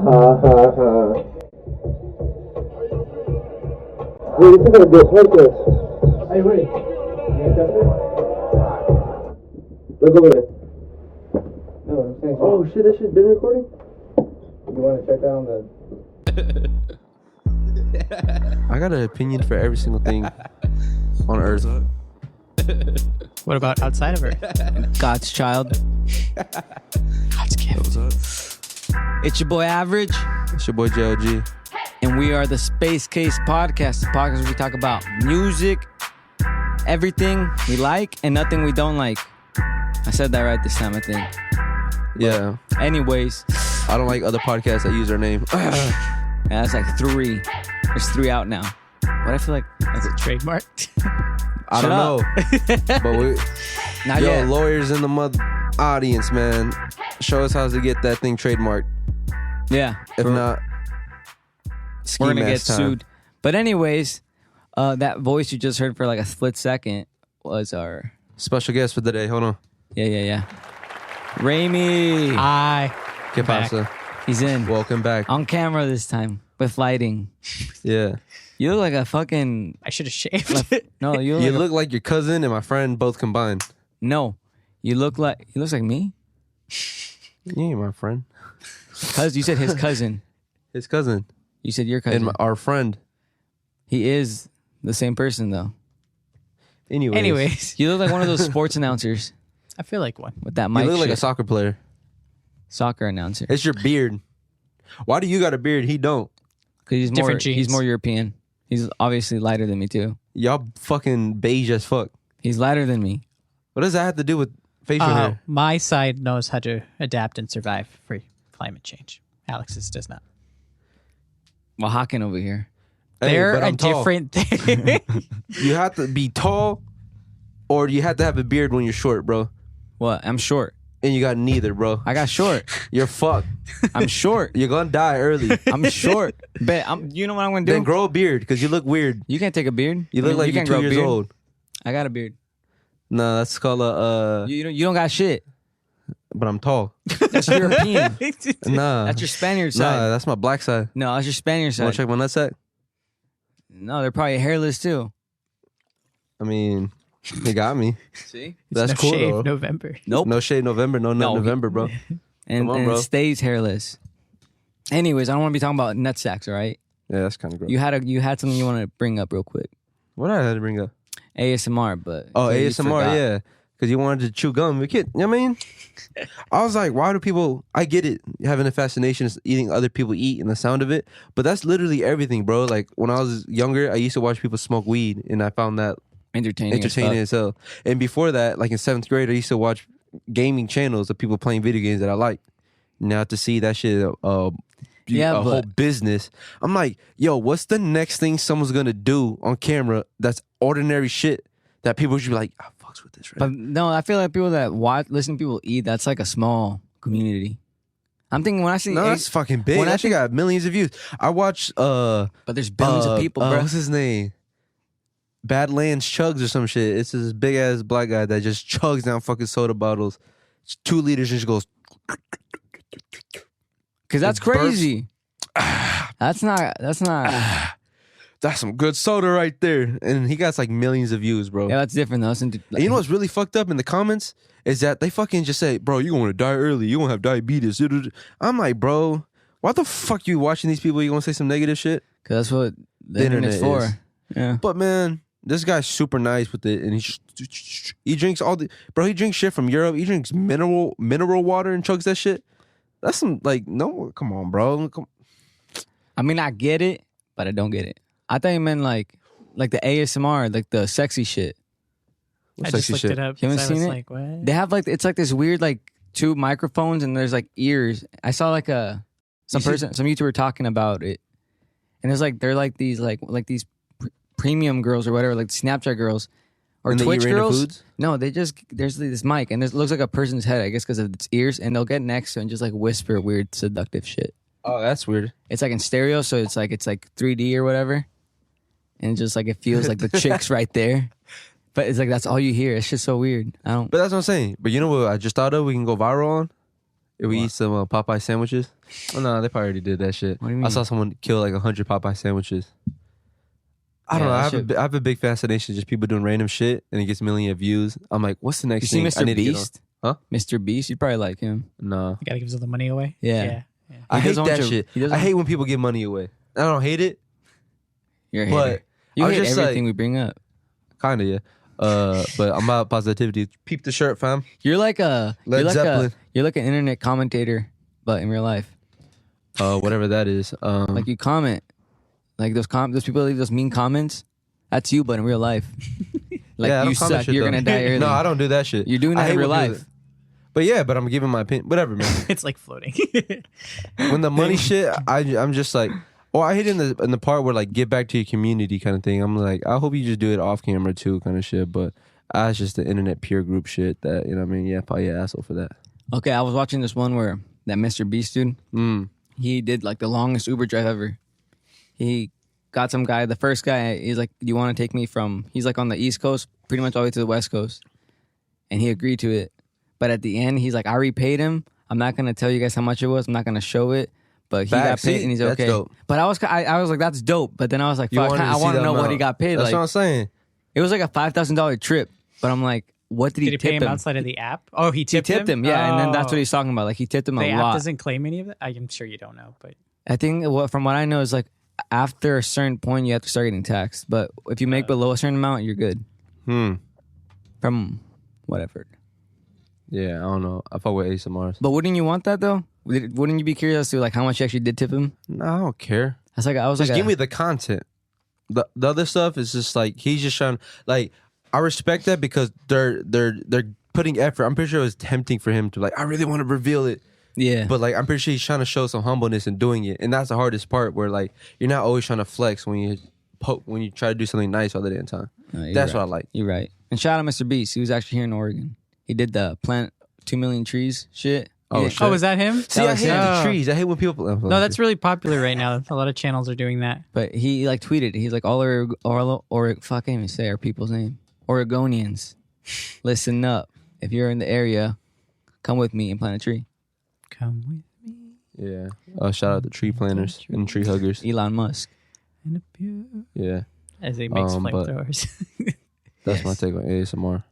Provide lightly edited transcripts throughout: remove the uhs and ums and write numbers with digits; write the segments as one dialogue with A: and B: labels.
A: Wait, this is gonna be a podcast.
B: Hey, wait. You gonna test it?
A: Look over there.
B: No, I'm saying.
A: Oh shit, that shit's been recording?
B: You want to check that on the.
A: I got an opinion for every single thing on Earth.
C: What about outside of her?
D: God's child.
C: God's gift.
D: It's your boy Average,
A: It's your boy JLG.
D: and we are the Space Case Podcast. The podcast where we talk about music, everything we like, and nothing we don't like. I said that right this time, I think.
A: Yeah.
D: Anyways,
A: I don't like other podcasts that use our name.
D: yeah, that's like 3. There's 3 out now. But I feel like
C: Is it trademarked?
A: I don't know. But we,
D: not
A: yo,
D: yet.
A: lawyers in the audience, man. Show us how to get that thing trademarked.
D: Yeah.
A: If not,
D: We're gonna get
A: time.
D: sued. But anyways, that voice you just heard for like a split second was our
A: Special guest for the day. Hold on.
D: yeah. Remi.
C: Hi.
A: ¿Qué
C: Back.
A: pasa?
D: He's in.
A: Welcome back.
D: On camera this time with lighting.
A: Yeah.
D: You look like a fucking
C: I should have shaved.
D: no. You look
A: You
D: like
A: look like your cousin and my friend both combined.
D: no. You look like he looks like me.
A: You ain't my friend.
D: Cause you said his cousin.
A: His cousin.
D: You said your cousin.
A: And our friend.
D: He is the same person though.
C: Anyways,
D: You look like one of those sports announcers
C: I feel like one.
D: with that
A: You
D: mic.
A: look like a
D: shit.
A: soccer player.
D: Soccer announcer.
A: It's your beard. Why do you got a beard? He don't.
D: Cause he's more.
C: Different
D: He's
C: genes.
D: more European. He's obviously lighter than me too.
A: Y'all fucking beige as fuck.
D: He's lighter than me.
A: What does that have to do with facial hair?
C: My side knows how to adapt and survive for climate change. Alex's does not.
D: Well, Hawking over here.
A: Hey,
C: They're
A: but
C: a
A: I'm tall.
C: different thing.
A: You have to be tall, or you have to have a beard when you're short, bro.
D: What? I'm short.
A: And you got neither, bro.
D: I got short.
A: You're fucked.
D: I'm short.
A: You're gonna die early.
D: I'm short. Bet. You know what I'm gonna do?
A: Then grow a beard, because you look weird.
D: You can't take a beard.
A: You look like you're
D: can't
A: 2
D: grow a
A: years
D: beard.
A: old.
D: I got a beard.
A: No, that's called a.
D: You don't got shit.
A: But I'm tall.
D: That's European.
A: Nah.
D: That's your Spaniard side.
A: Nah, that's my black side.
D: No, that's your Spaniard
A: Wanna
D: side.
A: check my nutsack?
D: No, they're probably hairless too.
A: I mean, they got me.
D: See?
A: That's
C: no
A: cool
C: shave
A: though.
C: November.
D: Nope.
A: No shade November, no nut
D: No.
A: November, bro.
D: And,
A: Come on,
D: and
A: bro.
D: it stays hairless. Anyways, I don't want to be talking about nut sacks, all right?
A: Yeah, that's kind of gross.
D: You had something you want to bring up real quick.
A: What I had to bring up?
D: ASMR, but
A: Oh,
D: you
A: ASMR,
D: forgot.
A: yeah. Because you wanted to chew gum. You know what I mean? I was like, why do people, I get it, having a fascination is eating other people eat and the sound of it, but that's literally everything, bro. Like, when I was younger, I used to watch people smoke weed, and I found that
D: Entertaining
A: entertaining
D: as fuck.
A: as hell. And before that, like in 7th grade, I used to watch gaming channels of people playing video games that I like. Now to see that shit,
D: Yeah,
A: a whole
D: but-
A: business, I'm like, yo, what's the next thing someone's gonna do on camera that's ordinary shit that people should be like, I fucks with this, right?
D: But no, I feel like people that listen to people eat, that's like a small community. I'm thinking when I see
A: No, that's fucking big.
D: when I
A: That shit got millions of views. I watched
D: but there's billions of people, bro.
A: what's his name? Badlands Chugs or some shit. It's this big ass black guy that just chugs down fucking soda bottles. It's 2 liters and just goes.
D: Cause that's
A: It burps.
D: crazy. That's not.
A: That's some good soda right there. And he got like millions of views, bro.
D: Yeah, that's different though.
A: And you know what's really fucked up in the comments is that they fucking just say, bro, you're going to die early. You're going to have diabetes. I'm like, bro, what the fuck you watching these people? You going to say some negative shit?
D: Cause that's what the
A: internet
D: internet's for.
A: is.
D: Yeah.
A: But man, this guy's super nice with it. And he drinks all the, bro, he drinks shit from Europe. He drinks mineral water and chugs that shit. That's some, like, no, come on, bro.
D: I mean, I get it, but I don't get it. I thought you meant like the ASMR, like the sexy shit.
C: I
A: Sexy
C: just looked
A: shit.
C: it up.
D: You haven't
C: 'cause I was
D: seen it?
C: like, what?
D: They have like it's like this weird like 2 microphones and there's like ears. I saw like some YouTuber talking about it, and it's like they're like these premium girls or whatever, like Snapchat girls or
A: And they eat
D: Twitch
A: random
D: girls.
A: foods?
D: No, there's this mic and it looks like a person's head, I guess, because of its ears, and they'll get next to it and just like whisper weird seductive shit.
A: Oh, that's weird.
D: It's like in stereo, so it's like 3D or whatever, and just like it feels like the chick's right there, but it's like that's all you hear. It's just so weird. I don't.
A: But that's what I'm saying. But you know what I just thought of? We can go viral on If we eat some Popeye sandwiches. Oh no, they probably already did that shit.
D: What do you mean?
A: I saw someone kill like 100 Popeye sandwiches. I don't know. I have a big fascination just people doing random shit and it gets millions of views. I'm like, what's the next
D: You
A: thing
D: see
A: I
D: Mr.
A: need to get on?
D: Beast?
A: Huh?
D: Mr. Beast? You'd probably like him.
A: Nah.
C: You gotta give some of the money away.
D: Yeah.
A: I
D: He
A: hate
D: doesn't want
A: that
D: your-
A: shit.
D: he doesn't
A: I
D: want-
A: hate when people give money away. I don't hate it.
D: You're a
A: But
D: hater. You
A: I was
D: hate
A: just
D: everything
A: like-
D: we bring up.
A: Kind of, yeah. But I'm about positivity. Peep the shirt, fam.
D: You're like a
A: Led Zeppelin.
D: you're like an internet commentator, but in real life,
A: Whatever that is.
D: like you comment, like those people leave those mean comments. That's you, but in real life, like
A: yeah, I
D: you
A: don't comment
D: suck.
A: shit,
D: You're
A: though.
D: gonna die early.
A: No, I don't do that shit.
D: You're doing
A: I
D: that in
A: hate
D: real
A: when people
D: life.
A: do- But yeah, but I'm giving my opinion. Whatever, man.
C: It's like floating.
A: When the money shit, I'm just like, oh, I hate it in the part where like get back to your community kind of thing. I'm like, I hope you just do it off camera too, kind of shit. But that's just the internet peer group shit that you know what I mean. Yeah, probably an asshole for that.
D: Okay, I was watching this one where that Mr. Beast dude, he did like the longest Uber drive ever. He got some guy, the first guy, he's like, do you want to take me from, he's like on the East Coast, pretty much all the way to the West Coast. And he agreed to it. But at the end, he's like, I repaid him. I'm not going to tell you guys how much it was. I'm not going to show it. But he got
A: Facts.
D: paid
A: See,
D: and he's
A: that's
D: okay.
A: dope.
D: But I was like, that's dope. But then I was like,
A: You
D: fuck,
A: wanted to
D: I
A: see
D: want to
A: the
D: know what
A: amount.
D: he got paid.
A: That's
D: Like,
A: what I'm saying.
D: it was like a $5,000 trip. But I'm like, what did
C: Did
D: he
C: he
D: tip
C: pay him outside of the app? Oh, he
D: He
C: tipped
D: tipped him, yeah. And then that's
C: Oh.
D: what he's talking about. Like, he tipped him
C: The
D: a
C: app
D: lot.
C: doesn't claim any of that. I'm sure you don't know, but
D: I think from what I know is like after a certain point you have to start getting taxed. But if you make below a certain amount, you're good. From whatever.
A: Yeah, I don't know. I fuck with ASMRs.
D: But wouldn't you want that though? Wouldn't you be curious as to like how much you actually did tip him?
A: No, I don't care.
D: I was
A: Just
D: like,
A: give me the content. The other stuff is just like he's just trying. Like I respect that because they're putting effort. I'm pretty sure it was tempting for him to like. I really want to reveal it,
D: yeah.
A: but like I'm pretty sure he's trying to show some humbleness in doing it, and that's the hardest part. Where like you're not always trying to flex when you try to do something nice all the damn time.
D: No,
A: That's
D: right.
A: what I like.
D: You're right. And shout out Mr. Beast. He was actually here in Oregon. He did the plant 2 million trees shit.
A: Oh,
D: Yeah.
A: shit.
C: oh, is that him?
A: See, I hate the
C: Oh.
A: trees. I hate when people.
C: No, that's really popular right now. A lot of channels are doing that.
D: But he like tweeted. He's like or fuck, I can't even say our people's name. Oregonians, listen up. If you're in the area, come with me and plant a tree.
C: Come with me
A: yeah. Shout out to tree planters and tree huggers.
D: Elon Musk.
C: in a pew.
A: Yeah,
C: As he makes
A: but-
C: flamethrowers.
A: that's my take on ASMR.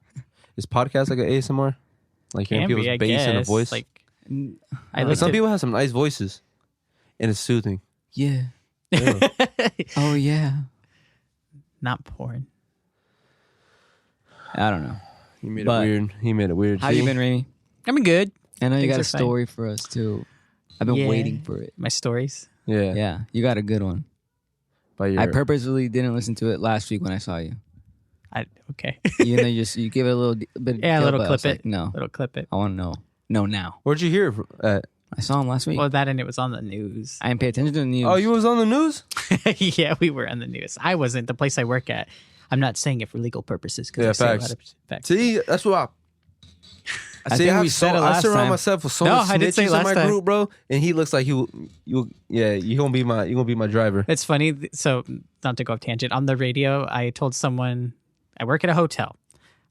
A: Is podcast like an ASMR? Like hearing
C: Can be,
A: people's
C: I
A: bass in a
C: guess.
A: voice.
C: Like, I
A: But
C: looked
A: some
C: at-
A: people have some nice voices, and it's soothing.
D: Yeah.
A: Yeah.
D: Oh yeah.
C: not porn.
D: I don't know.
A: He made
D: But-
A: it weird. He made it weird.
D: How you been, Remi?
C: I mean, good.
D: I know you
C: Things
D: got a
C: are fine.
D: story for us too. I've been
C: Yeah.
D: waiting for it.
C: My stories.
A: Yeah.
D: Yeah, you got a good one.
A: By your,
D: I purposely didn't listen to it last week when I saw you.
C: Okay.
D: You know, you give it a little bit. Of
C: Yeah, a
D: detail,
C: little
D: but I
C: clip
D: was like,
C: it.
D: no,
C: Little clip it.
D: I want to know. No, now.
A: Where'd you hear it at?
D: I saw him last week.
C: Well, that and it was on the news.
D: I didn't pay attention to the news.
A: Oh, you was on the news?
C: Yeah, we were on the news. I wasn't. The place I work at. I'm not saying it for legal purposes.
A: Yeah,
C: I say a lot
A: facts.
C: of facts.
A: See, that's what I
D: I
A: see.
D: think
A: I
D: we
A: have
D: said it
A: I
D: last
A: surround
D: time.
A: myself with so
C: No,
A: much
C: I did say
A: snitches in
C: last
A: my
C: time.
A: group, bro. And he looks like you gonna be my driver.
C: It's funny. So, not to go off tangent, on the radio, I told someone, I work at a hotel.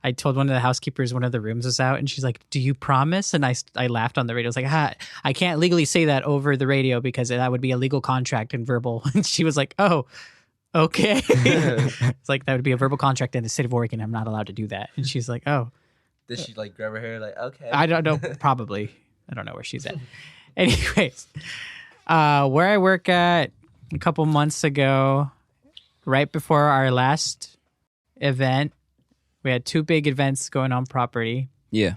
C: I told one of the housekeepers one of the rooms was out, and she's like, "Do you promise?" And I laughed on the radio. I was like, I can't legally say that over the radio because that would be a legal contract and verbal. And she was like, "Oh, okay." It's like, that would be a verbal contract in the state of Oregon. I'm not allowed to do that. And she's like, "Oh,
A: Did she like grab her hair? Like, okay.
C: I don't know. Probably. I don't know where she's at." Anyways, where I work at a couple months ago, right before our last event, we had 2 big events going on property.
D: Yeah.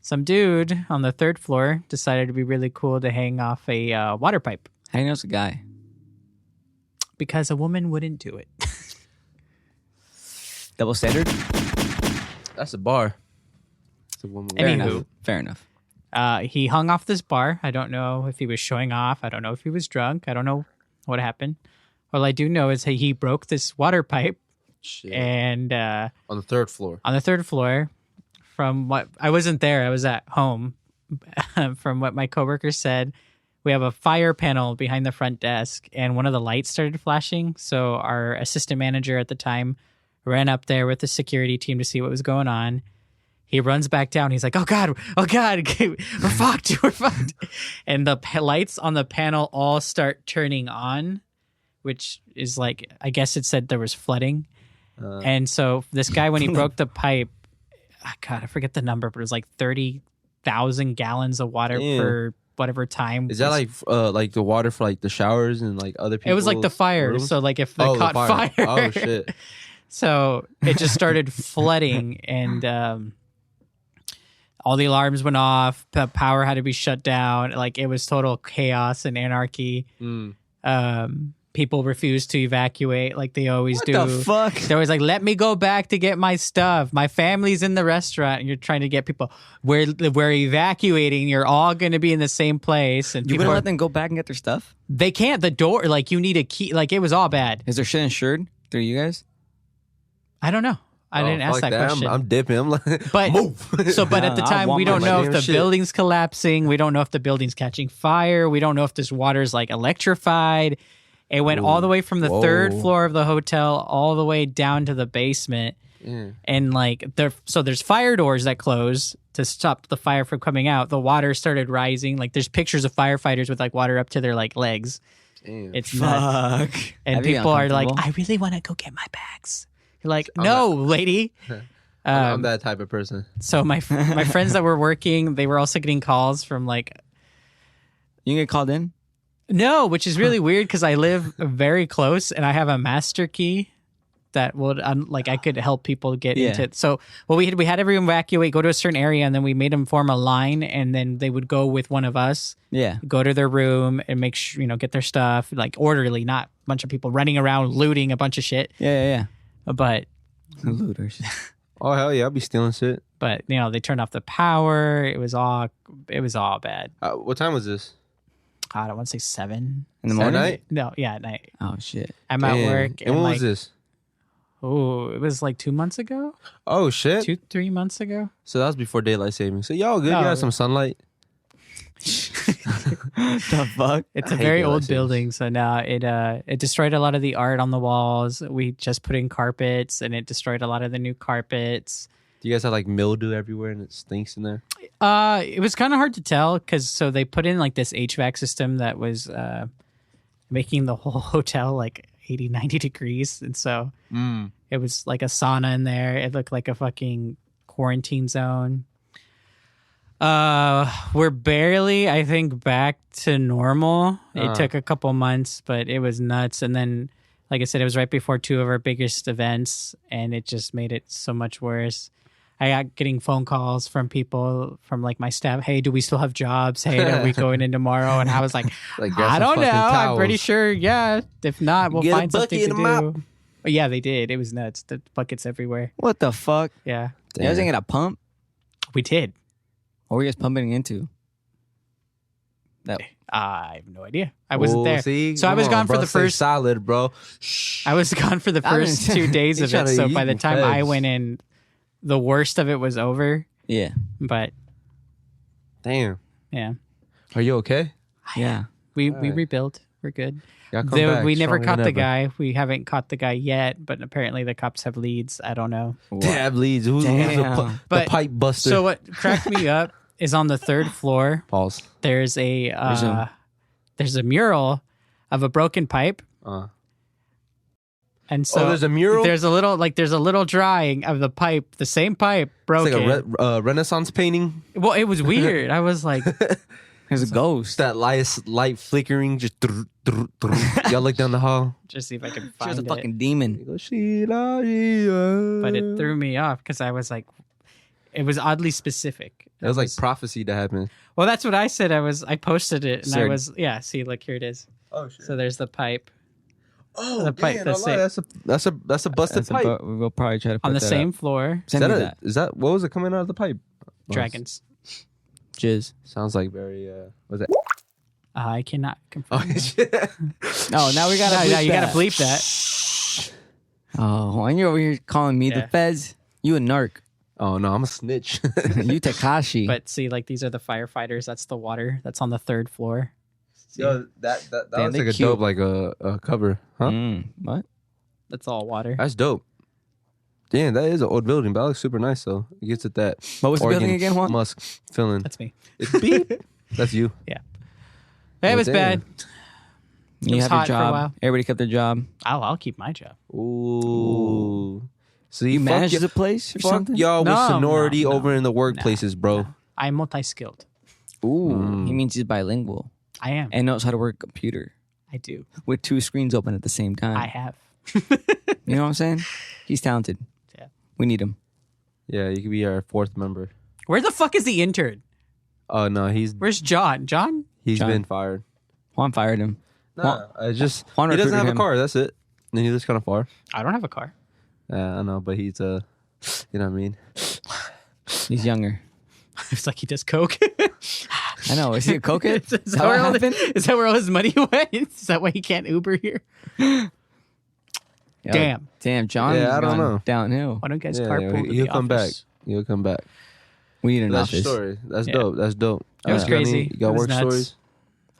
C: Some dude on the 3rd floor decided it'd be really cool to hang off a water pipe
D: How do you know it's a guy?
C: because a woman wouldn't do it.
D: Double standard?
A: That's a bar. It's a woman.
C: Fair
D: Fair
C: Anywho.
D: enough. Fair enough.
C: He hung off this bar. I don't know if he was showing off. I don't know if he was drunk. I don't know what happened. All I do know is he broke this water pipe
A: Shit.
C: and
A: On the 3rd floor.
C: on the 3rd floor. From what I wasn't there, I was at home. From what my coworker said, we have a fire panel behind the front desk, and one of the lights started flashing. So our assistant manager at the time ran up there with the security team to see what was going on. He runs back down. He's like, oh God, we're fucked. We're fucked. And the lights on the panel all start turning on, which is like, I guess it said there was flooding. And so this guy, when he broke the pipe, God, I forget the number, but it was like 30,000 gallons of water per whatever time.
A: Is that like the water for like the showers and like other people?
C: It was like the fire.
A: rooms?
C: So like if they caught fire.
A: Oh shit.
C: So it just started flooding, and all the alarms went off. The power had to be shut down. Like it was total chaos and anarchy. People refused to evacuate like they always do.
D: What the fuck?
C: They're always like, let me go back to get my stuff. My family's in the restaurant. And you're trying to get people. We're evacuating. You're all going to be in the same place. And
D: You
C: people
D: gonna let them go back and get their stuff?
C: they can't. The door, like you need a key. Like it was all bad.
D: Is their shit insured through you guys?
C: I don't know. I didn't ask that question.
A: I'm dipping. I'm like,
C: But
A: move.
C: so, but at the
D: I
C: time,
D: want
C: we don't
A: my
C: know if
A: damn
C: the
A: shit.
C: building's collapsing. We don't know if the building's catching fire. We don't know if this water's like electrified. It went all the way from the third floor of the hotel all the way down to the basement. And like there's fire doors that close to stop the fire from coming out. The water started rising. Like there's pictures of firefighters with like water up to their like legs.
A: Damn.
C: It's nuts.
D: Fuck.
C: And
D: That'd be
C: people are like,
D: uncomfortable.
C: I really want to go get my bags. You're like, no, lady.
A: I'm that type of person.
C: So my friends that were working, they were also getting calls from like,
D: You get called in?
C: no, which is really weird because I live very close and I have a master key that would like I could help people get into it. So what we had everyone evacuate, go to a certain area, and then we made them form a line, and then they would go with one of us,
D: Yeah.
C: go to their room and make sure get their stuff like orderly, not a bunch of people running around looting a bunch of shit.
D: Yeah.
C: But
D: Looters.
A: Oh hell yeah, I'll be stealing shit.
C: they turned off the power. It was all bad.
A: What time was this?
C: I don't want to say 7
D: In the
A: At
D: morning?
A: night?
C: No, yeah, at night.
D: Oh, shit.
C: I'm at
A: Damn.
C: work.
A: And when
C: like,
A: was this?
C: Oh, it was like 2 months ago.
A: Oh shit.
C: 3 months ago.
A: So that was before daylight saving. So y'all good?
C: No.
A: You had some sunlight.
D: The fuck?
C: It's
A: I
C: a
A: hate
C: very
A: daylight
C: old
A: savings.
C: building, so now it destroyed a lot of the art on the walls. We just put in carpets, and it destroyed a lot of the new carpets.
A: Do you guys have like mildew everywhere and it stinks in there?
C: It was kind of hard to tell because they put in like this HVAC system that was making the whole hotel like 80, 90 degrees, and so it was like a sauna in there. It looked like a fucking quarantine zone. We're barely, I think, back to normal. It took a couple months, but it was nuts. And then, like I said, it was right before 2 of our biggest events, and it just made it so much worse. I got getting phone calls from people from like my staff. Hey, do we still have jobs? Hey, are we going in tomorrow? And I was like,
A: Like, grab
C: I
A: some
C: don't know.
A: fucking
C: I'm pretty
A: towels.
C: sure. Yeah. If not, we'll
A: Get a
C: find something
A: bucket
C: to
A: and a
C: do.
A: mop.
C: But yeah, they did. It was nuts. The buckets everywhere.
D: What the fuck?
C: Yeah,
D: You guys ain't get a pump?
C: we did.
D: What were you guys pumping into? That
C: I have no idea. I wasn't
A: Oh,
C: there.
A: see?
C: So I
A: Come
C: was
A: on,
C: gone for
A: bro.
C: the
A: Stay
C: first.
A: solid, bro.
C: I was gone for the
D: I didn't-
C: first 2 days
A: He
C: of it.
A: tryna
C: So
A: eat
C: by the
A: them
C: time I
A: feds.
C: went in, the worst of it was over.
D: Yeah.
C: But
A: Damn.
C: yeah,
A: Are you okay?
D: Yeah.
C: we
A: Alright.
C: rebuilt. We're good.
A: Y'all come back
C: We never
A: stronger
C: caught
A: than
C: the
A: ever.
C: guy. We haven't caught the guy yet, but apparently the cops have leads. I don't know.
A: Tab leads. Who's the,
D: Damn.
C: But-
A: the pipe buster?
C: So what cracked me up is on the 3rd floor.
A: Pause.
C: There's
D: Resume.
C: there's a mural of a broken pipe, and so
A: there's a mural?
C: There's a little drawing of the pipe, the same pipe
A: It's
C: broken.
A: like a Renaissance painting.
C: Well, it was weird. I was like,
D: There's a ghost.
A: That light flickering. Just y'all look down the hall.
C: just see if I can
D: She
C: find
D: was a
C: it.
D: fucking demon.
C: But it threw me off because I was like, it was oddly specific.
A: It was like prophecy to happen.
C: Well, that's what I said. I posted it, and I
D: Sir.
C: was see, look, here it is.
A: Oh shit.
C: So there's the pipe
A: Oh,
C: the pipe,
A: damn,
C: that's
A: I lied.
C: it.
A: That's a busted pipe.
D: We'll probably try to put
C: on the
D: that
C: same
D: up.
C: floor.
A: Is
D: Send me
A: that, is that what was it coming out of the pipe?
C: Dragons.
D: Jizz.
A: Sounds like very was it?
C: I cannot confirm.
A: Oh shit.
D: No, now we gotta.
C: No,
D: bleep
C: you gotta
D: that.
C: bleep that.
D: Oh, and you're over here calling me
C: Yeah.
D: the feds. You a narc.
A: Oh no, I'm a snitch.
D: You Takashi.
C: But see, like these are the firefighters. That's the water. That's on the 3rd floor.
A: Yo, that
D: Damn,
A: looks
D: they
A: like a
D: cute.
A: dope like a cover, huh?
D: What?
C: That's all water.
A: That's dope. Damn, that is an old building, but that looks super nice though. It gets at that.
D: What was the building again, Juan?
A: Musk feeling.
C: That's me.
A: It's beep. That's you.
C: Yeah. It was
A: damn.
C: bad.
D: You
C: was
D: have your
C: hot for a
D: job.
C: while.
D: Everybody kept their job.
C: I'll keep my job.
A: Ooh. So
D: You
A: fuck
D: managed
A: y-
D: the place or
A: fuck
D: something?
A: y'all with
C: No,
A: sonority
C: no,
A: over in the workplaces, bro.
C: I'm multi-skilled.
D: Ooh. He means he's bilingual
C: I am.
D: and knows how to work a computer
C: I do.
D: with 2 screens open at the same time.
C: I have.
D: You know what I'm saying? He's talented.
C: Yeah.
D: We need him.
A: Yeah, you could be our 4th member.
C: Where the fuck is the intern?
A: Oh no,
C: Where's John? John?
A: he's
D: John.
A: been fired.
D: Juan fired him.
A: Nah, I just
D: Juan
A: he doesn't
D: recruited
A: have a
D: him.
A: car. That's it. And he lives kind of far.
C: I don't have a car.
A: I know, but he's you know what I mean.
D: He's younger.
C: It's like he does coke.
D: I know. Is he a cokehead?
C: Is that where all his money went? Is that why he can't Uber here?
D: Yeah. Damn, John.
A: Yeah, I don't
D: gone
A: know.
D: Downhill.
C: Why don't you guys
A: Yeah,
C: carpool to
A: he'll
C: the
A: come back.
C: office?
A: He'll come back.
D: We need an
A: That's your
D: office.
A: story. That's
C: Yeah.
A: dope. That's dope.
C: It was
A: You got any-
C: crazy.
A: You got
C: It was
A: work
C: nuts.
A: stories?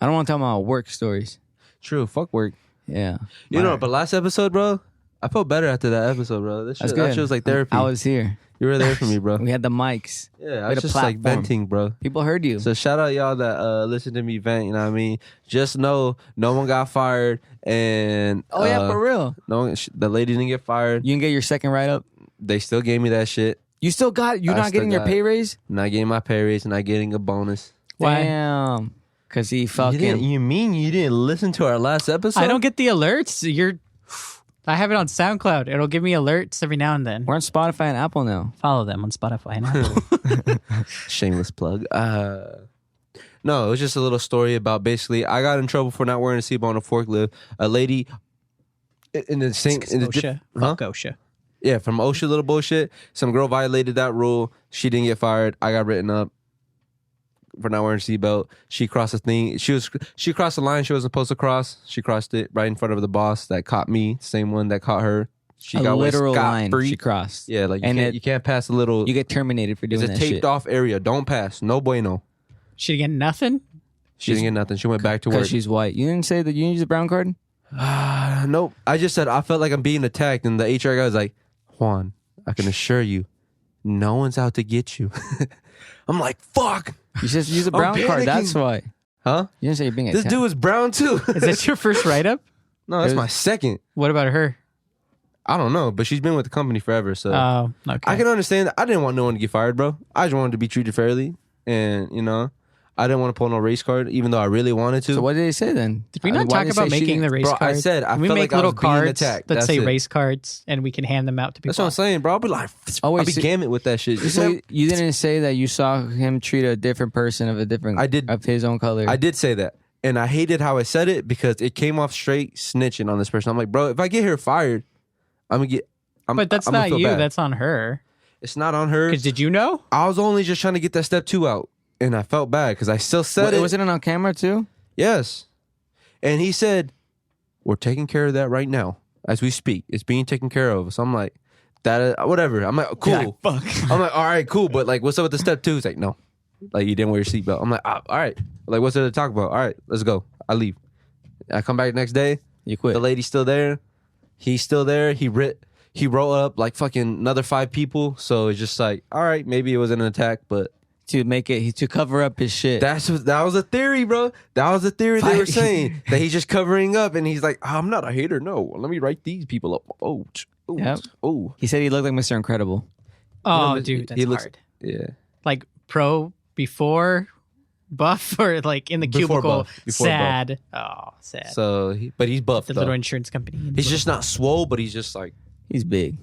D: I don't want to talk about work stories.
A: True. Fuck work.
D: Yeah.
A: You know, but last episode, bro, I felt better after that episode, bro.
D: That's
A: That
D: good.
A: shit was like therapy.
D: I was here.
A: You were there for me, bro.
D: We had the mics.
A: Yeah, I
D: had
A: was
D: a
A: just like
D: platform.
A: venting, bro.
D: People heard you.
A: So shout out y'all that listen to me vent. You know what I mean? Just know no one got fired, and
D: Oh yeah, for real.
A: no one, the lady didn't get fired.
D: You can get your second write up.
A: They still gave me that shit.
D: You still got. You're
A: I
D: not
A: still
D: getting your
A: got
D: pay
A: it.
D: raise.
A: Not getting my pay raise, not getting a bonus.
C: Why?
D: Damn. Because he
A: You
D: fucking.
A: mean you didn't listen to our last episode?
C: I don't get the alerts. I have it on SoundCloud. It'll give me alerts every now and then.
D: We're on Spotify and Apple now.
C: Follow them on Spotify and Apple.
A: Shameless plug. No, it was just a little story about basically I got in trouble for not wearing a seatbelt on a forklift. A lady in the same in the
C: OSHA. Fuck OSHA.
A: Yeah, from OSHA little bullshit. Some girl violated that rule. She didn't get fired. I got written up for not wearing a seatbelt. She crossed a thing. She crossed the line she wasn't supposed to cross. She crossed it right in front of the boss that caught me. Same one that caught her. She
D: A
A: got away
D: literal line
A: scot-free.
D: she crossed.
A: Yeah, like
D: And
A: you can't pass a little.
D: You get terminated for doing
A: it's a
D: that
A: taped
D: shit.
A: off area. Don't pass. No bueno.
C: She didn't get nothing?
A: She didn't get nothing. She went back to work.
D: Because she's white. You didn't say that you use a brown card?
A: Nope. I just said I felt like I'm being attacked, and the HR guy was like, "Juan, I can assure you, no one's out to get you." I'm like, "Fuck."
D: You just use a brown card.
A: panicking.
D: That's why.
A: Huh?
D: You didn't say you're being
A: This
D: attacked.
A: dude was brown too.
C: Is that your first write-up?
A: No, that's my second.
C: What about her?
A: I don't know, but she's been with the company forever, so
C: Oh, okay.
A: I can understand that. I didn't want no one to get fired, bro. I just wanted to be treated fairly, and I didn't want to pull no race card, even though I really wanted to.
D: So what did they say then?
C: Did we not
D: Why
C: talk
D: did they
C: about
D: say she
C: making the
D: can't-
C: race
A: Bro, I
C: cards?
A: said I
C: Can we
A: felt
C: make
A: like I
C: little
A: was being
C: cards
A: attacked.
C: that
A: That's
C: say
A: it.
C: race cards, and we can hand them out to people.
A: That's what I'm saying, bro. I'll be like,
D: Oh, wait,
A: I'll be
D: so-
A: gamut with that shit.
D: So you didn't say that you saw him treat a different person of a different
A: I did.
D: of his own color.
A: I did say that. And I hated how I said it because it came off straight snitching on this person. I'm like, bro, if I get her fired, I'm going to get.
C: But that's
A: I'm gonna
C: not
A: feel
C: you.
A: bad.
C: That's on her.
A: It's not on her.
C: Because did you know?
A: I was only just trying to get that step 2 out. And I felt bad because I still said it.
D: Wasn't it on camera too?
A: Yes. And he said, we're taking care of that right now as we speak. It's being taken care of. So I'm like, whatever. I'm like, cool.
C: Yeah, fuck.
A: I'm like, all right, cool. But like, what's up with the step 2? He's like, no. Like, you didn't wear your seatbelt. I'm like, all right. Like, what's there to talk about? All right, let's go. I leave. I come back the next day.
D: You quit.
A: The lady's still there. He's still there. He wrote up like fucking another 5 people. So it's just like, all right, maybe it was an attack, but
D: to cover up his shit.
A: that was a theory, bro. That was a theory they were
D: Fight.
A: saying that he's just covering up, and he's like, I'm not a hater. No, let me write these people up. Oh,
D: Yep.
A: oh.
D: He said he looked like Mr. Incredible.
C: Oh,
A: know,
C: dude, that's
A: he looks-
C: hard.
A: Yeah.
C: Like pro before buff or like in the
A: Before
C: cubicle
A: buff, before
C: sad. Oh, sad.
A: So, but he's buff
C: the
A: though.
C: little insurance company.
A: He's just not swole, but he's just like,
D: He's big.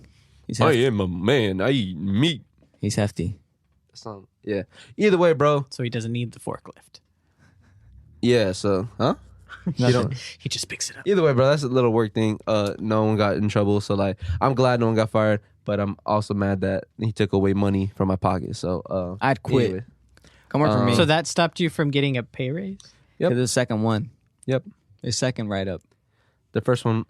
D: He's
A: I
D: hefty.
A: am a man. I eat meat.
D: He's hefty.
A: That's not, yeah. Either way, bro.
C: so he doesn't need the forklift.
A: Yeah. So, huh? You don't.
C: He just picks it up.
A: Either way, bro. That's a little work thing. No one got in trouble. So like, I'm glad no one got fired, but I'm also mad that he took away money from my pocket. So,
D: I'd quit.
A: anyway.
D: Come work for me.
C: So that stopped you from getting a pay raise?
A: Yep.
D: To the second one.
A: Yep.
D: His second write up.
A: The first one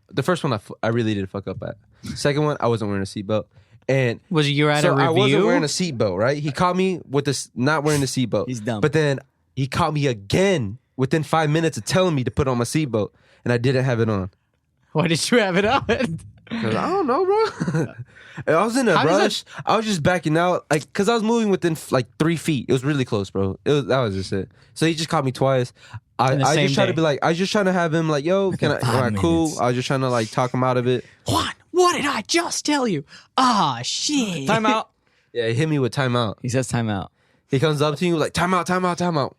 A: I really did fuck up at. Second one, I wasn't wearing a seatbelt. And
C: Was you at
A: so
C: a review?
A: I wasn't wearing a seatbelt, right? He caught me with this not wearing the seatbelt.
D: He's dumb.
A: But then he caught me again within 5 minutes of telling me to put on my seatbelt, and I didn't have it on.
C: Why did you have it on?
A: 'Cause I don't know, bro. I was in a
C: How does
A: rush. I was just backing out, like, because I was moving within like 3 feet. It was really close, bro. That was just it. So he just caught me twice. I
C: same
A: just tried to
C: day.
A: be like, I was just trying to have him like, yo, am I cool?
D: minutes.
A: I was just trying to like talk him out of it.
C: Juan, what did I just tell you? Ah, shit.
D: Time out.
A: Yeah, he hit me with timeout.
D: He says time out.
A: He comes up to you like, timeout, timeout, timeout.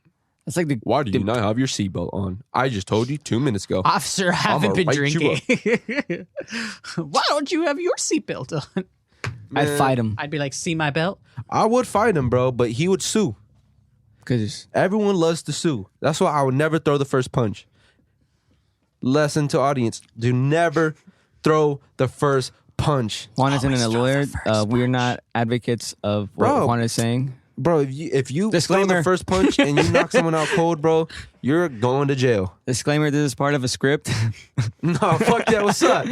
D: That's like the
A: Why do you not have your seatbelt on? I just told you 2 minutes ago.
C: Officer, I haven't been
A: write you
C: drinking. Why don't you have your seatbelt on?
D: I'd fight him
C: I'd be like, see my belt?
A: I would fight him, bro, but he would sue.
D: because
A: Everyone loves to sue. That's why I would never throw the first punch. Lesson to audience: do never throw the first punch,
D: Juan isn't a lawyer. We're not advocates of what
A: Bro.
D: Juan is saying.
A: bro. If you throw
D: Disclaimer.
A: the first punch and you knock someone out cold, bro, you're going to jail.
D: Disclaimer: this is part of a script.
A: No, fuck that. What's up?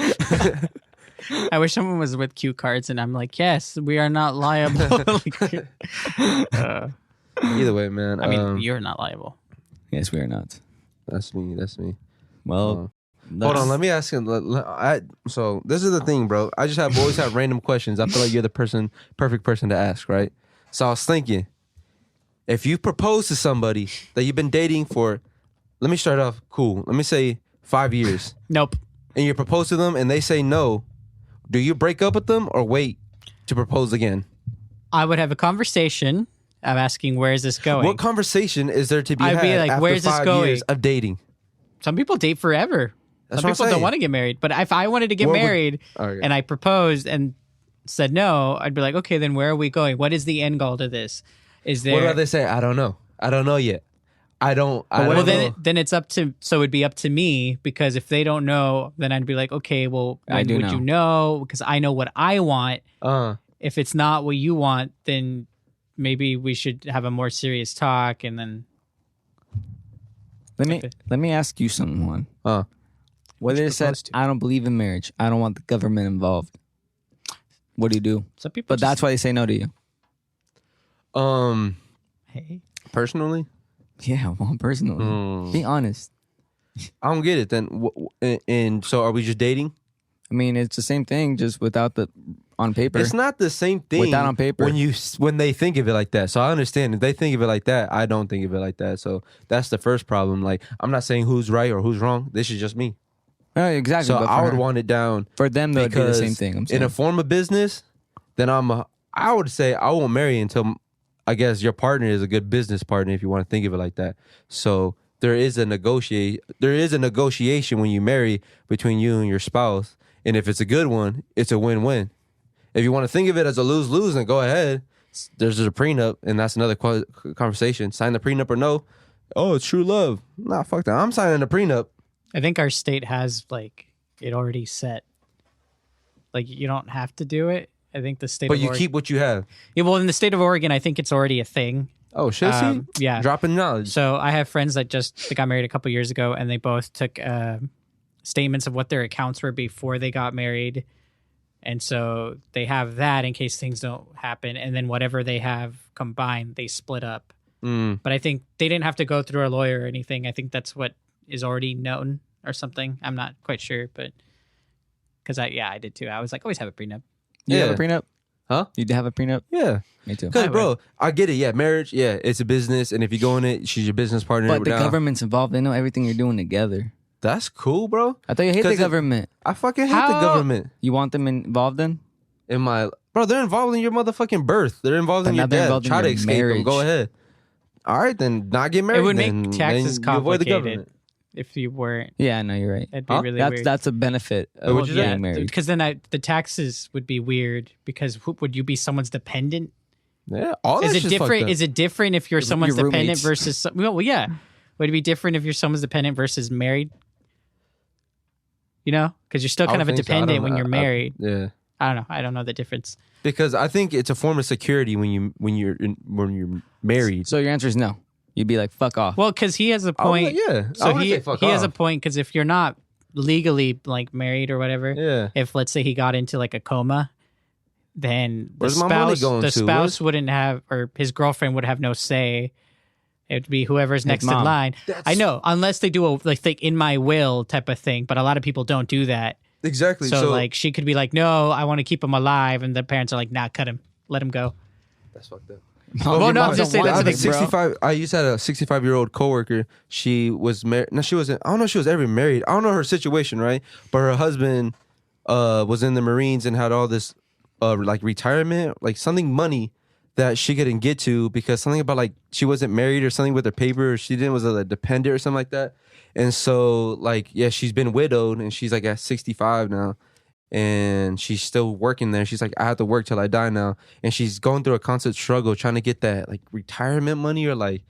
C: I wish someone was with cue cards and I'm like, yes, we are not liable.
A: Either way, man.
C: I mean, you're not liable.
D: Yes, we are not.
A: That's me. That's me.
D: Well,
A: Hold on, let me ask you. So this is the thing, bro. I just always have random questions. I feel like you're the perfect person to ask, right? So I was thinking, if you propose to somebody that you've been dating for, let me start off cool. Let me say 5 years,
C: Nope.
A: and you propose to them and they say no, do you break up with them or wait to propose again?
C: I would have a conversation of asking, where is this going?
A: What conversation is there to be
C: I'd
A: had
C: be like,
A: after
C: where's this
A: 5
C: going?
A: years of dating?
C: Some people date forever.
A: That's
C: Some
A: what I'm
C: people don't
A: saying.
C: want to get married. But if I wanted to get
A: What would-
C: married
A: Okay.
C: and I proposed and said no, I'd be like, okay, then where are we going? What is the end goal to this? Is there?
A: What about they say? I don't know. I don't know yet. I don't
C: Well,
A: know.
C: then it's up to, so it'd be up to me, because if they don't know, then I'd be like, okay, well,
D: I
C: when
D: do
C: would
D: know.
C: you know? Because I know what I want. If it's not what you want, then maybe we should have a more serious talk. And then
D: let me ask you something, Juan. Whether it
C: propose
D: says
C: to?
D: I don't believe in marriage, I don't want the government involved. What do you do?
C: some people.
D: But that's why they say no to you.
C: Hey,
A: Personally,
D: Yeah, Juan, personally. Be honest.
A: I don't get it. Then, and so are we just dating?
D: I mean, it's the same thing, just without the on paper.
A: It's not the same thing.
D: With that on paper.
A: when they think of it like that. So I understand if they think of it like that. I don't think of it like that. So that's the first problem. Like, I'm not saying who's right or who's wrong. This is just me.
D: Exactly.
A: So
D: but
A: I would
D: for-
A: want it down
D: for them, though, it'd be the
A: because
D: same thing. I'm saying.
A: in a form of business, then I would say I won't marry until I guess your partner is a good business partner if you want to think of it like that. So there is a negotiation when you marry between you and your spouse. And if it's a good one, it's a win-win. If you want to think of it as a lose-lose, then go ahead. There's a prenup, and that's another conversation. Sign the prenup or no. Oh, it's true love. Nah, fuck that. I'm signing the prenup.
C: I think our state has like it already set. Like you don't have to do it. I think the state.
A: But
C: of
A: you
C: Oregon,
A: keep what you have.
C: Yeah, well, in the state of Oregon, I think it's already a thing.
A: Oh, shit, see?
C: Yeah.
A: Dropping knowledge.
C: So I have friends that they got married a couple years ago, and they both took statements of what their accounts were before they got married, and so they have that in case things don't happen, and then whatever they have combined, they split up. But I think they didn't have to go through a lawyer or anything. I think that's what is already known or something. I'm not quite sure, but because I did too. I was like, always have a prenup.
D: You
A: Yeah.
D: have a prenup?
A: Huh?
D: You have a prenup?
A: Yeah.
D: Me too.
A: Because,
C: I
A: bro, I get it. Yeah, marriage, yeah, it's a business. And if you go in it, she's your business partner.
D: But the
A: Now,
D: government's involved. They know everything you're doing together.
A: That's cool, bro.
D: I thought you hate the
A: 'Cause
D: government.
A: I fucking hate
C: How-
A: the government.
D: You want them involved then?
A: Bro, they're involved in your motherfucking birth. They're involved
D: But
A: in
D: now
A: your
D: they're
A: death.
D: involved in
A: Try to
D: your
A: escape them.
D: marriage.
A: Go ahead. All right, then not get married.
C: It would
A: then,
C: make taxes
A: then you avoid the
C: complicated
A: government.
C: if you weren't.
D: Yeah, no, you're right.
C: It'd be
A: Huh?
C: really weird.
D: That's a benefit of
A: what'd you say?
D: getting married.
C: Because then the taxes would be weird. Because would you be someone's dependent?
A: Yeah, all that
C: Is it
A: shit's fucked
C: different?
A: up.
C: Is it different if you're someone's
D: your
C: dependent
D: roommates.
C: versus? Well, yeah. Would it be different if you're someone's dependent versus married? You know, because you're still
A: I
C: kind
A: would
C: of a
A: think so. I
C: dependent
A: don't-
C: when you're married.
A: Yeah,
C: I don't know. I don't know the difference.
A: because I think it's a form of security when you're married.
D: So your answer is no. You'd be like, fuck off.
C: Well, because he has a point.
A: yeah. I
C: So
A: wouldn't
C: he
A: say fuck
C: has a
A: off.
C: point because if you're not legally like married or whatever,
A: Yeah.
C: if let's say he got into like a coma, then the
A: Where's my money
C: spouse
A: going
C: the
A: to?
C: spouse wouldn't have, or his girlfriend would have no say. It'd be whoever's next in
D: mom.
C: line. I know, unless they do a like in my will type of thing, but a lot of people don't do that.
A: Exactly.
C: So like she could be like, no, I want to keep him alive, and the parents are like, nah, cut him, let him go.
A: that's fucked up.
C: Well, no, I'm just saying that's
A: I
C: the
A: have a
C: thing, bro.
A: 65. I used to have a 65-year-old coworker. She was married. No, she wasn't. I don't know if she was ever married. I don't know her situation, right? But her husband was in the Marines and had all this like retirement, like something money that she couldn't get to because something about like she wasn't married or something with her paper. Or she didn't was a dependent or something like that. And so like yeah, she's been widowed and she's like at 65 now. And she's still working there. She's like, I have to work till I die now. And she's going through a constant struggle trying to get that like retirement money or like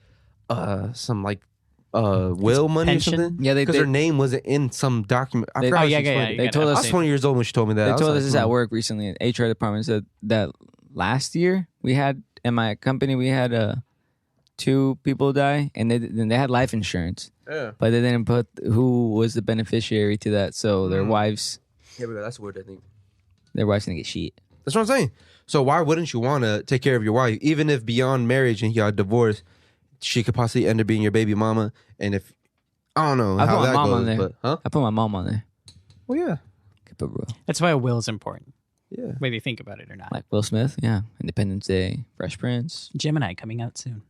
A: some like will money
C: pension?
A: or something.
D: Yeah,
A: because her name wasn't in some document. I forgot how she explained it.
C: You
D: They
C: gotta
D: told
A: I
D: us-
A: was
C: update.
A: 20 years old when she told me that.
D: They
A: I was
D: told
A: like,
D: us this at work recently. The HR department said that last year we had in my company we had 2 people die, and they had life insurance,
A: Yeah.
D: but they didn't put who was the beneficiary to that. So their wives,
A: Yeah, but that's weird, I think.
D: their wives didn't get shit.
A: That's what I'm saying. So why wouldn't you want to take care of your wife, even if beyond marriage and you got divorced, she could possibly end up being your baby mama? And if I don't know
D: I
A: how
D: put my
A: that
D: mom
A: goes,
D: on there.
A: but
D: I put my mom on there.
A: well, yeah,
D: Keep it real.
C: That's why a will is important,
A: yeah.
C: whether you think about it or not.
D: Like Will Smith, yeah. Independence Day, Fresh Prince.
C: Gemini coming out soon.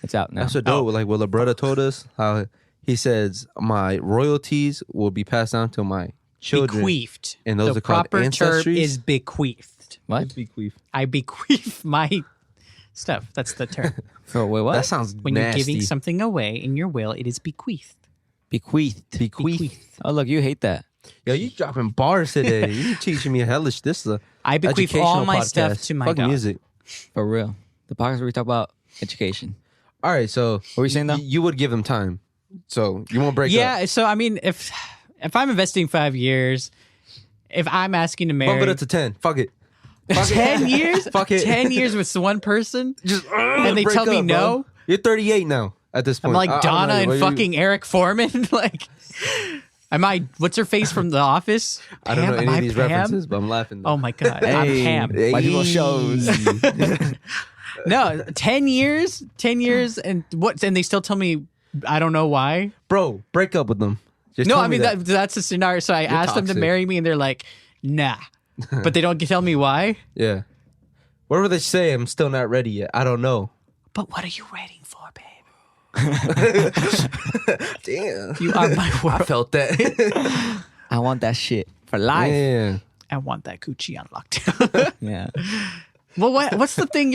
D: It's out now.
A: That's what dope. Like what LeBretta told us, how he says my royalties will be passed down to my children.
C: Bequeathed.
A: And those
C: the
A: are called
C: proper term
A: ancestries?
C: is bequeathed.
D: What?
A: Bequeath.
C: I bequeath my stuff. That's the term.
D: For wait, what?
A: That sounds
C: When
A: nasty.
C: you're giving something away in your will, it is bequeathed.
D: Bequeathed.
A: Bequeath.
D: Oh, look, you hate that.
A: Yo, you dropping bars today. You teaching me hellish. This is a
C: I bequeath all
A: educational
C: my
A: podcast.
C: stuff to my
A: Fuck
C: dog.
A: music.
D: For real. The podcast where we talk about education.
A: All right, so
D: What were you saying, though?
A: You would give them time, so you won't break up.
C: Yeah, so I mean, if I'm investing 5 years, if I'm asking to marry
A: Bump it up to 10. Fuck it. Fuck it.
C: 10 years,
A: Fuck it.
C: 10 years with one person,
A: Just
C: and they
A: break
C: tell me
A: up, bro.
C: no.
A: You're 38 now at this point.
C: I'm like
A: I don't
C: Donna
A: know,
C: and
A: what you-
C: fucking Eric Foreman. Like, am I? What's her face from The Office?
A: I don't know
C: Pam?
A: any
C: Am
A: of
C: I
A: these
C: Pam?
A: references, but I'm laughing. Though.
C: Oh my god, I'm Pam.
D: White people shows.
C: No, 10 years, 10 years, and what? And they still tell me I don't know why.
A: Bro, break up with them. Just
C: No,
A: tell
C: I
A: me
C: mean that's a scenario. So I asked them to
A: toxic.
C: marry me, and they're like, nah, but they don't tell me why.
A: Yeah. Whatever they say, I'm still not ready yet. I don't know.
C: But what are you waiting for, babe?
A: Damn.
C: You are my
A: I
C: world.
A: felt that.
D: I want that shit for life.
A: Yeah.
C: I want that coochie on lockdown.
D: Yeah.
C: Well, what's the thing?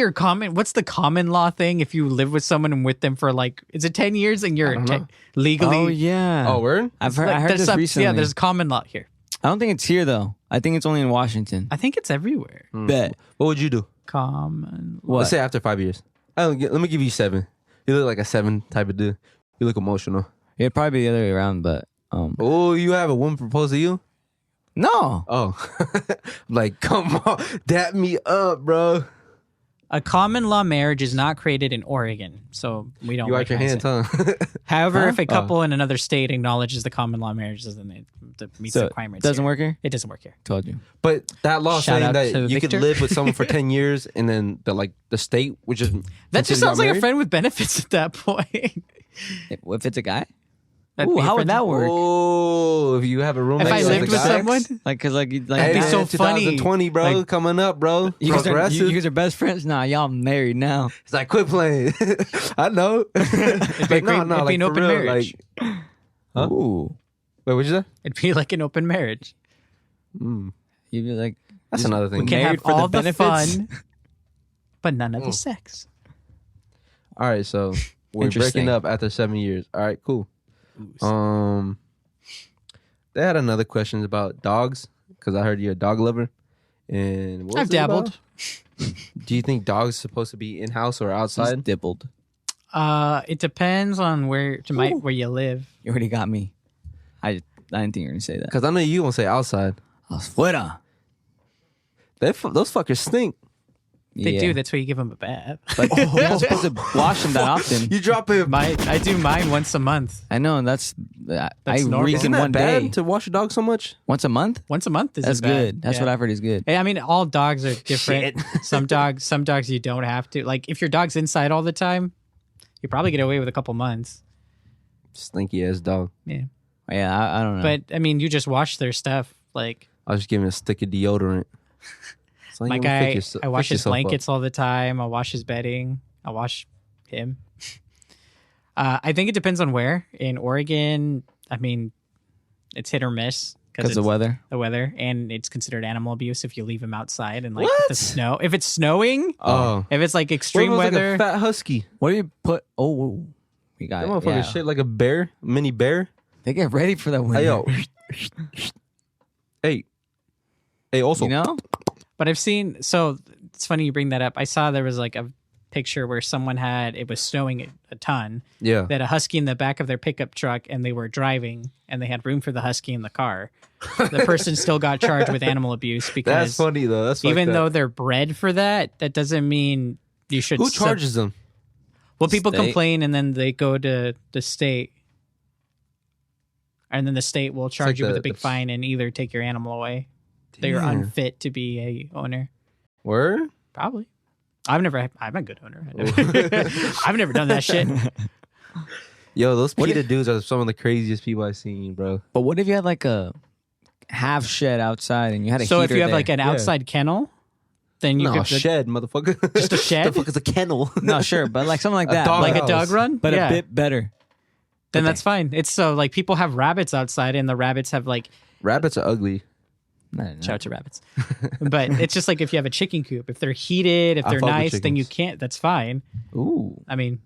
C: What's the common law thing? If you live with someone and with them for like, is it 10 years and you're
A: don't know.
C: legally?
D: Oh, yeah.
A: Oh, word?
D: I've heard,
C: Like,
D: I heard
C: there's
D: this
C: some-
D: recently.
C: Yeah, there's common law here.
D: I don't think it's here, though. I think it's only in Washington.
C: I think it's everywhere.
D: Bet.
A: What would you do?
C: Common.
D: What?
A: Let's say after 5 years. Let me give you 7. You look like a 7 type of dude. You look emotional.
D: It'd probably be the other way around, but
A: Oh, you have a woman propose to you?
D: no.
A: Oh. Like, come on. Dap me up, bro.
C: A common law marriage is not created in Oregon, so we don't.
A: You wipe your hands,
C: recognize it.
A: huh?
C: However,
D: Huh?
C: if a couple in another state acknowledges the common law marriages, then it meets
D: So
C: the
D: it
C: requirements.
D: doesn't
C: here.
D: work here?
C: It doesn't work here.
D: Told you.
A: But that law
C: Shout
A: saying
C: out
A: that
C: to
A: you could
C: Victor.
A: live with someone for 10 years and then the state, which is
C: That just sounds like a friend with benefits at that point.
D: If it's a guy?
C: That'd
D: Ooh,
C: be a
D: how would
C: friend-
D: that work?
A: Oh, if you have a roommate,
C: If I
A: that's
C: lived
A: a
C: with
A: guy.
C: someone,
D: Like, cause like,
A: Hey,
C: That'd be
A: man,
C: so funny.
A: 2020, bro,
C: Like-
A: coming up, bro.
D: you guys
A: Progressive.
D: are best friends? Nah, y'all married now.
A: It's like, quit playing. I know.
C: be a
A: Like,
C: great-
A: no,
C: it'd be
A: like,
C: an
A: for
C: open
A: real,
C: marriage.
A: Like, Huh?
D: Ooh.
A: wait, what'd you say?
C: it'd be like an open marriage.
D: You'd be like,
A: That's
D: just
A: another thing.
C: We can
D: married
C: have
D: for the
C: all the
D: benefits?
C: fun, but none of the sex.
A: All right, so we're
D: Interesting.
A: breaking up after 7 years. All right, cool. They had another question about dogs because I heard you're a dog lover. And what was
C: I've
A: it about?
C: dabbled.
A: Do you think dogs supposed to be in house or
D: he's
A: outside?
D: dibbled.
C: It depends on where you live.
D: You already got me. I didn't think you were gonna say that.
A: Because I know you won't say outside.
D: Afuera.
A: Those fuckers stink.
C: They do. That's why you give them a bath.
D: But you're not supposed to wash them that often.
A: You drop it.
C: I do mine once a month.
D: I know, and I
C: normal.
D: reek
A: Isn't
D: in
A: that
D: one
A: bad
D: day.
A: to wash a dog so much?
D: Once a month?
C: Once a month is
D: That's
C: bad.
D: good. That's
C: Yeah.
D: what I've heard is good.
C: Hey, I mean, all dogs are different. Some dogs you don't have to. Like, if your dog's inside all the time, you probably get away with a couple months.
A: Stinky ass dog.
C: Yeah.
D: Yeah, I don't know.
C: But I mean, you just wash their stuff. Like
A: I was just giving a stick of deodorant. It's like,
C: my
A: you know,
C: guy,
A: fix
C: I wash
A: fix
C: his
A: yourself up.
C: blankets all the time. I wash his bedding. I wash him. I think it depends on where. In Oregon, I mean, it's hit or miss
D: Because of weather.
C: the weather, and it's considered animal abuse if you leave him outside and like
A: What?
C: the snow. If it's snowing,
A: Oh,
C: if it's like
A: what
C: extreme
A: if it was
C: weather,
A: like a fat husky.
D: What do you put? Oh, whoa. We got
A: That
D: it.
A: motherfucker
D: Yeah.
A: shit like a bear, mini bear.
D: They get ready for that winter.
A: Hey yo, hey. Also,
D: You know?
C: but I've seen. So it's funny you bring that up. I saw there was like a picture where someone had it was snowing a ton.
A: yeah.
C: They had a husky in the back of their pickup truck, and they were driving, and they had room for the husky in the car. The person still got charged with animal abuse
A: That's
C: because
A: funny though. That's
C: even
A: fucked
C: though
A: up.
C: they're bred for that, that doesn't mean you should.
A: Who charges them?
C: Well, people
D: State.
C: complain, and then they go to the state, and then the state will charge
A: like
C: you with
A: the-
C: a big
A: the-
C: fine and either take your animal away. They're
A: Damn.
C: unfit to be a owner.
A: Word?
C: Probably. I'm a good owner. I've never done that shit.
A: Yo, those
D: What
A: PETA
D: if-
A: dudes are some of the craziest people I've seen, bro.
D: But what if you had like a half shed outside and you had a
C: So if
D: heater
C: you have
D: there?
C: like an outside kennel, then you
A: No,
C: could
A: shed, motherfucker.
C: Just a shed?
A: The fuck is a kennel?
D: No, sure, but like something like
A: A
D: that.
A: dog
C: like
D: Like,
C: a dog
A: house.
C: run,
D: but
C: yeah.
D: a bit better.
C: Then
D: Okay.
C: that's fine. It's so like people have rabbits outside, and the rabbits have like
A: Rabbits are ugly.
D: No.
C: shout out to rabbits. But it's just like if you have a chicken coop, if they're heated, if
A: I
C: they're
A: fuck with
C: nice, then you
A: chickens.
C: can't. That's fine.
D: Ooh.
C: I mean,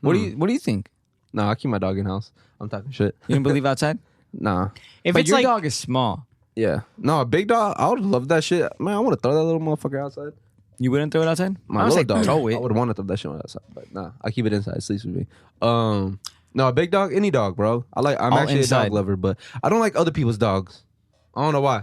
D: What do you think?
A: Nah, I keep my dog in house. I'm talking shit.
D: You don't believe outside?
A: Nah.
C: if
D: But
C: it's
D: your
C: like
D: dog is small.
A: Yeah. No, a big dog, I would love that shit. Man, I want to throw that little motherfucker outside.
D: You wouldn't throw it outside?
A: My
D: I would
A: little
D: say
A: dog.
D: throw
A: I
D: it.
A: would want to throw that shit outside. But nah, I keep it inside. It sleeps with me. No, a big dog, any dog, bro. I'm
D: All
A: actually a
D: inside.
A: dog lover, but I don't like other people's dogs. I don't know why.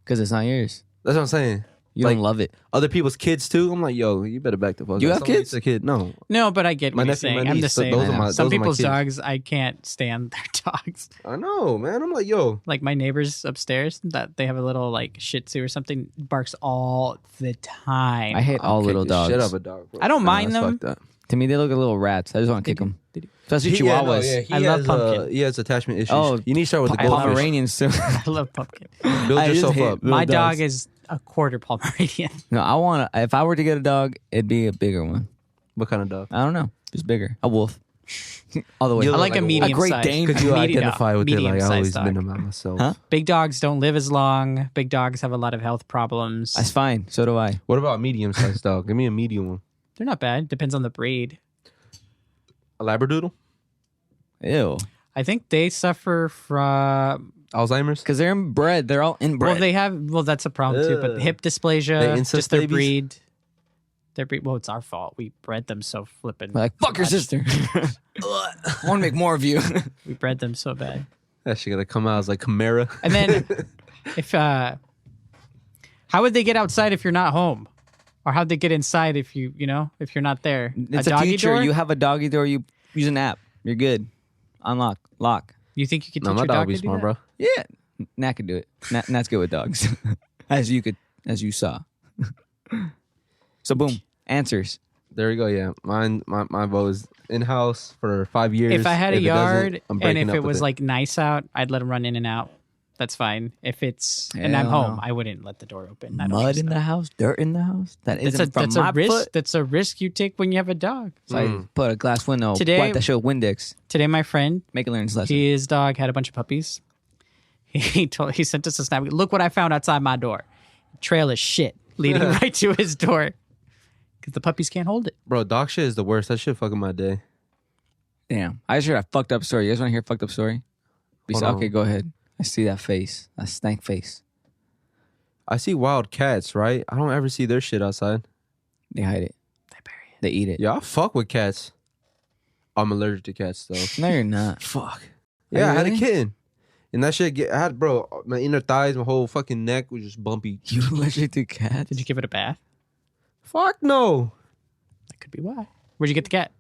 D: Because it's not yours.
A: That's what I'm saying.
D: You
A: Like-
D: don't love it.
A: Other people's kids too. I'm like, yo, you better back the fuck up.
D: You have
A: Somebody
D: kids?
A: needs a kid? No.
C: no, but I get
A: My
C: what you're
A: nephew, my
C: saying. I'm
A: niece,
C: just
A: so
C: saying.
A: those
D: are my-
C: Some
A: those are my
C: people's
A: kids.
C: dogs, I can't stand their dogs.
A: I know, man. I'm like, yo.
C: Like my neighbors upstairs, that they have a little like Shih Tzu or something, barks all the time.
D: I hate all
A: I'll
D: little
A: kick the
D: dogs.
A: Shit out of a dog, bro.
C: I don't
A: Nah,
C: mind
A: that's
C: them.
A: fucked up.
D: To me, they look like little rats. I just want to kick them. Especially
A: Yeah, no,
D: chihuahuas.
A: yeah, he
C: I love
A: has,
C: Pumpkin.
A: He has attachment issues.
D: Oh,
A: you need to start with the
C: I love
A: goldfish.
D: Pomeranians too.
C: I love Pumpkin.
A: Build
D: I just
A: yourself
D: hate
A: up.
D: little
C: My
D: dogs.
C: dog is a quarter Pomeranian.
D: No, I want to. If I were to get a dog, it'd be a bigger one.
A: What kind of dog?
D: I don't know, just bigger. A wolf. All the way.
A: You
C: I
A: look
C: like
A: like
C: a
A: a
C: medium
D: Great
C: size.
D: Dane.
A: Could you
C: Medium-
A: identify with it? Like I
C: medium-sized
A: always
C: dog.
A: been about myself.
D: Huh?
C: Big dogs don't live as long. Big dogs have a lot of health problems.
D: That's fine. So do I.
A: What about a medium-sized dog? Give me a medium one.
C: They're not bad. Depends on the breed.
A: A Labradoodle?
D: Ew.
C: I think they suffer from.
A: Alzheimer's?
D: Because they're inbred. They're all inbred.
C: Well, they have. Well, that's a problem too. But
A: Ugh.
C: hip
A: They
C: dysplasia,
A: incest
C: just their
A: babies?
C: breed. Their breed. Well, it's our fault. We bred them so flippin'.
D: We're like, fuck your
C: much.
D: sister. I want to make more of you.
C: We bred them so bad.
A: That shit gonna come out as like Chimera.
C: And then, if how would they get outside if you're not home, or how'd they get inside if if you're not there?
D: It's a
C: doggy
D: future.
C: door?
D: You have a doggy door. You use an app. You're good. Unlock. Lock.
C: You think you could
A: No,
C: teach
A: my
C: your
A: dog
C: dog
A: be
C: to do
A: smart,
C: that?
A: bro.
D: Yeah. Nat could do it. Nat's good with dogs. as you saw. So boom. Answers.
A: There we go. Yeah, my vote is in house for 5 years.
C: If I had a
A: it doesn't,
C: yard
A: I'm
C: and
A: breaking
C: if
A: up
C: it
A: with
C: was like nice out, I'd let him run in and out. That's fine. If it's and I'm
D: Hell
C: home,
D: no.
C: I wouldn't let the door open. I don't
D: Mud
C: trust
D: in
C: that.
D: the house. Dirt in the house. That
C: That's
D: isn't from my
C: risk.
D: foot.
C: That's a risk you take when you have a dog.
D: So I put a glass window.
C: Today-
D: Wipe that shit with Windex.
C: Today, my friend,
D: Make it learn his lesson.
C: his dog had a bunch of puppies. He sent us a snap. Look what I found outside my door. Trail of shit leading right to his door because the puppies can't hold it.
A: bro, dog shit is the worst. That shit fucking my day.
D: Damn. I just heard a fucked up story. You guys want to hear a fucked up story?
A: Hold on.
D: Okay, go ahead. I see that face. That stank face.
A: I see wild cats, right? I don't ever see their shit outside.
D: They hide it.
C: They bury it.
D: They eat it.
A: Yeah, I fuck with cats. I'm allergic to cats though.
D: No, you're not.
A: Fuck.
D: Are
A: Yeah,
D: you
A: I had a
D: really?
A: kitten. And that shit I had, bro, my inner thighs, my whole fucking neck was just bumpy.
D: You allergic to cats?
C: Did you give it a bath?
A: Fuck no.
C: That could be why. Where'd you get the cat?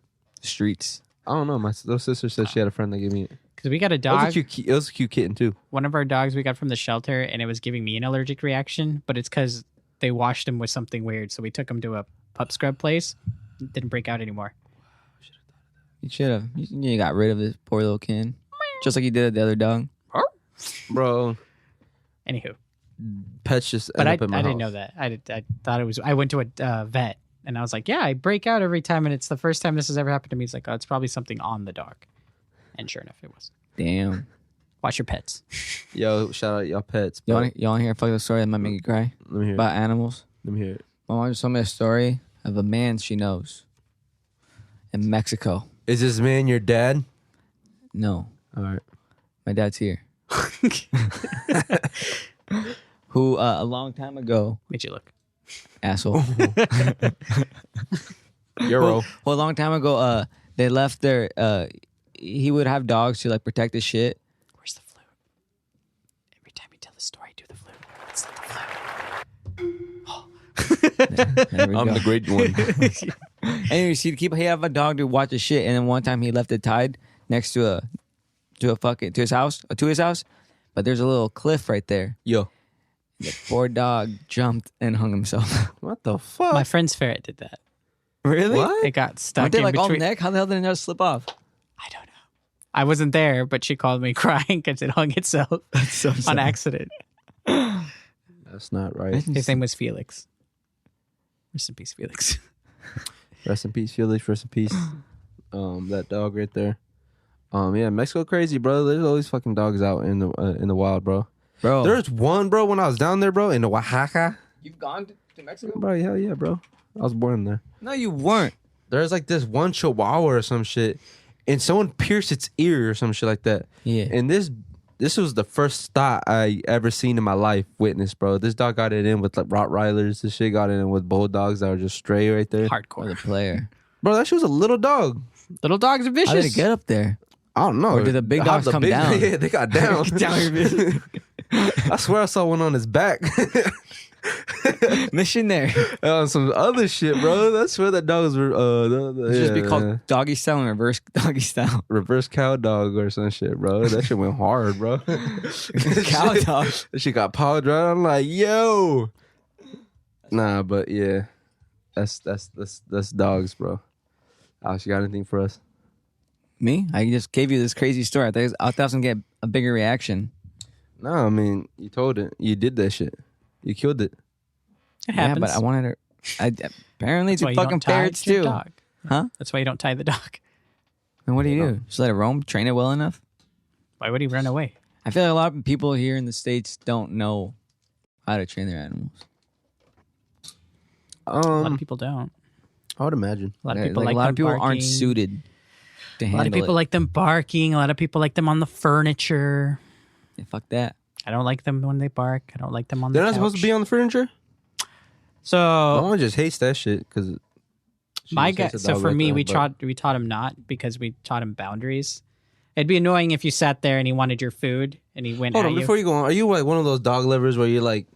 D: Streets.
A: I don't know. My little sister said she had a friend that gave me it.
C: Because we got a
A: It was
C: dog.
A: it was a cute kitten too.
C: One of our dogs we got from the shelter, and it was giving me an allergic reaction, but it's because they washed him with something weird. So we took him to a pup scrub place. It didn't break out anymore.
D: You should have. You got rid of this poor little kid. Just like you did the other dog.
A: Bro,
C: Anywho,
A: Pets just
C: but
A: end
C: I
A: up in my
C: didn't
A: house.
C: know that. I thought it was. I went to a vet and I was like, yeah, I break out every time, and it's the first time this has ever happened to me. It's like, oh, it's probably something on the dog, and sure enough, it was.
D: Damn.
C: Watch your pets.
A: Yo, shout out y'all pets.
D: You
A: bro.
D: want to hear a fucking story that might make you cry
A: Let me hear.
D: about animals?
A: Let me hear it.
D: My mom just told me a story of a man she knows in Mexico.
A: Is this man your dad?
D: No,
A: All right.
D: my dad's here. Who a long time ago,
C: Made you look.
D: asshole.
A: Euro.
D: Well, a long time ago, they left their. He would have dogs to like protect his shit.
C: Where's the flute? Every time you tell the story, do the flute. It's like the flute.
D: There we
A: I'm
D: go.
A: the great one.
D: Anyways, he have a dog to watch his shit, and then one time he left it tied next to his house, but there's a little cliff right there.
A: Yo.
D: The poor dog jumped and hung himself.
A: What the fuck?
C: My friend's ferret did that.
D: Really?
A: What?
C: It got stuck
D: Aren't they
C: in
D: like all
C: between.
D: neck? How the hell did it not slip off?
C: I don't know. I wasn't there, but she called me crying because it hung itself
D: So
C: on accident.
A: That's not right.
C: His name was Felix. Rest in peace, Felix.
A: Rest in peace, Felix. Rest in peace. That dog right there. Yeah, Mexico crazy, bro. There's always fucking dogs out in the wild, bro.
D: Bro,
A: There's one, bro, when I was down there, bro, in the Oaxaca.
D: you've gone to Mexico?
A: Bro, hell yeah, bro. I was born there.
D: No, you weren't.
A: There's like this one chihuahua or some shit, and someone pierced its ear or some shit like that.
D: Yeah.
A: And this was the first thought I ever seen in my life, witnessed, bro. This dog got it in with like Rottweilers. This shit got it in with bulldogs that were just stray right there.
D: Or the
C: Hardcore.
D: player.
A: Bro, that shit was a little dog.
C: Little dogs are vicious.
D: How did it get up there?
A: I don't know.
D: Or did the big
A: How
D: dogs come down?
A: Yeah, they got down.
D: Down your business.
A: I swear I saw one on his back.
D: Mission there.
A: On some other shit, bro. I swear that dogs were
D: It should just be called doggy style and reverse doggy style.
A: reverse cow dog or some shit, bro. That shit went hard, bro.
D: Cow dog.
A: That shit got powdered. I'm like, yo. Nah, but yeah, that's dogs, bro. Alex, you got anything for us?
D: Me? I just gave you this crazy story. I thought I was gonna get a bigger reaction.
A: No, I mean, you told it. You did that shit. You killed it.
C: It happens.
D: Yeah, but I wanted her. Apparently,
C: That's
D: it's
C: why you
D: fucking
C: don't tie
D: parrots
C: your
D: too.
C: dog.
D: Huh?
C: That's why you don't tie the dog.
D: And what do you do? Just let it roam? Train it well enough?
C: Why would he run away?
D: I feel like a lot of people here in the States don't know how to train their animals.
C: A lot of people don't.
A: I would imagine.
C: A lot of people like
D: a lot
C: them
D: of people
C: barking.
D: aren't suited to
C: A
D: handle
C: lot of people
D: it.
C: like them barking. A lot of people like them on the furniture.
D: Yeah, fuck that.
C: I don't like them when they bark. I don't like them on the
A: They're not
C: couch.
A: supposed to be on the furniture? My
C: So
A: mom just hates that shit because
C: my guy. So for me, we taught him not because we taught him boundaries. It'd be annoying if you sat there and he wanted your food and he went
A: Hold
C: at
A: on,
C: you.
A: before you go on, are you like one of those dog lovers where you're like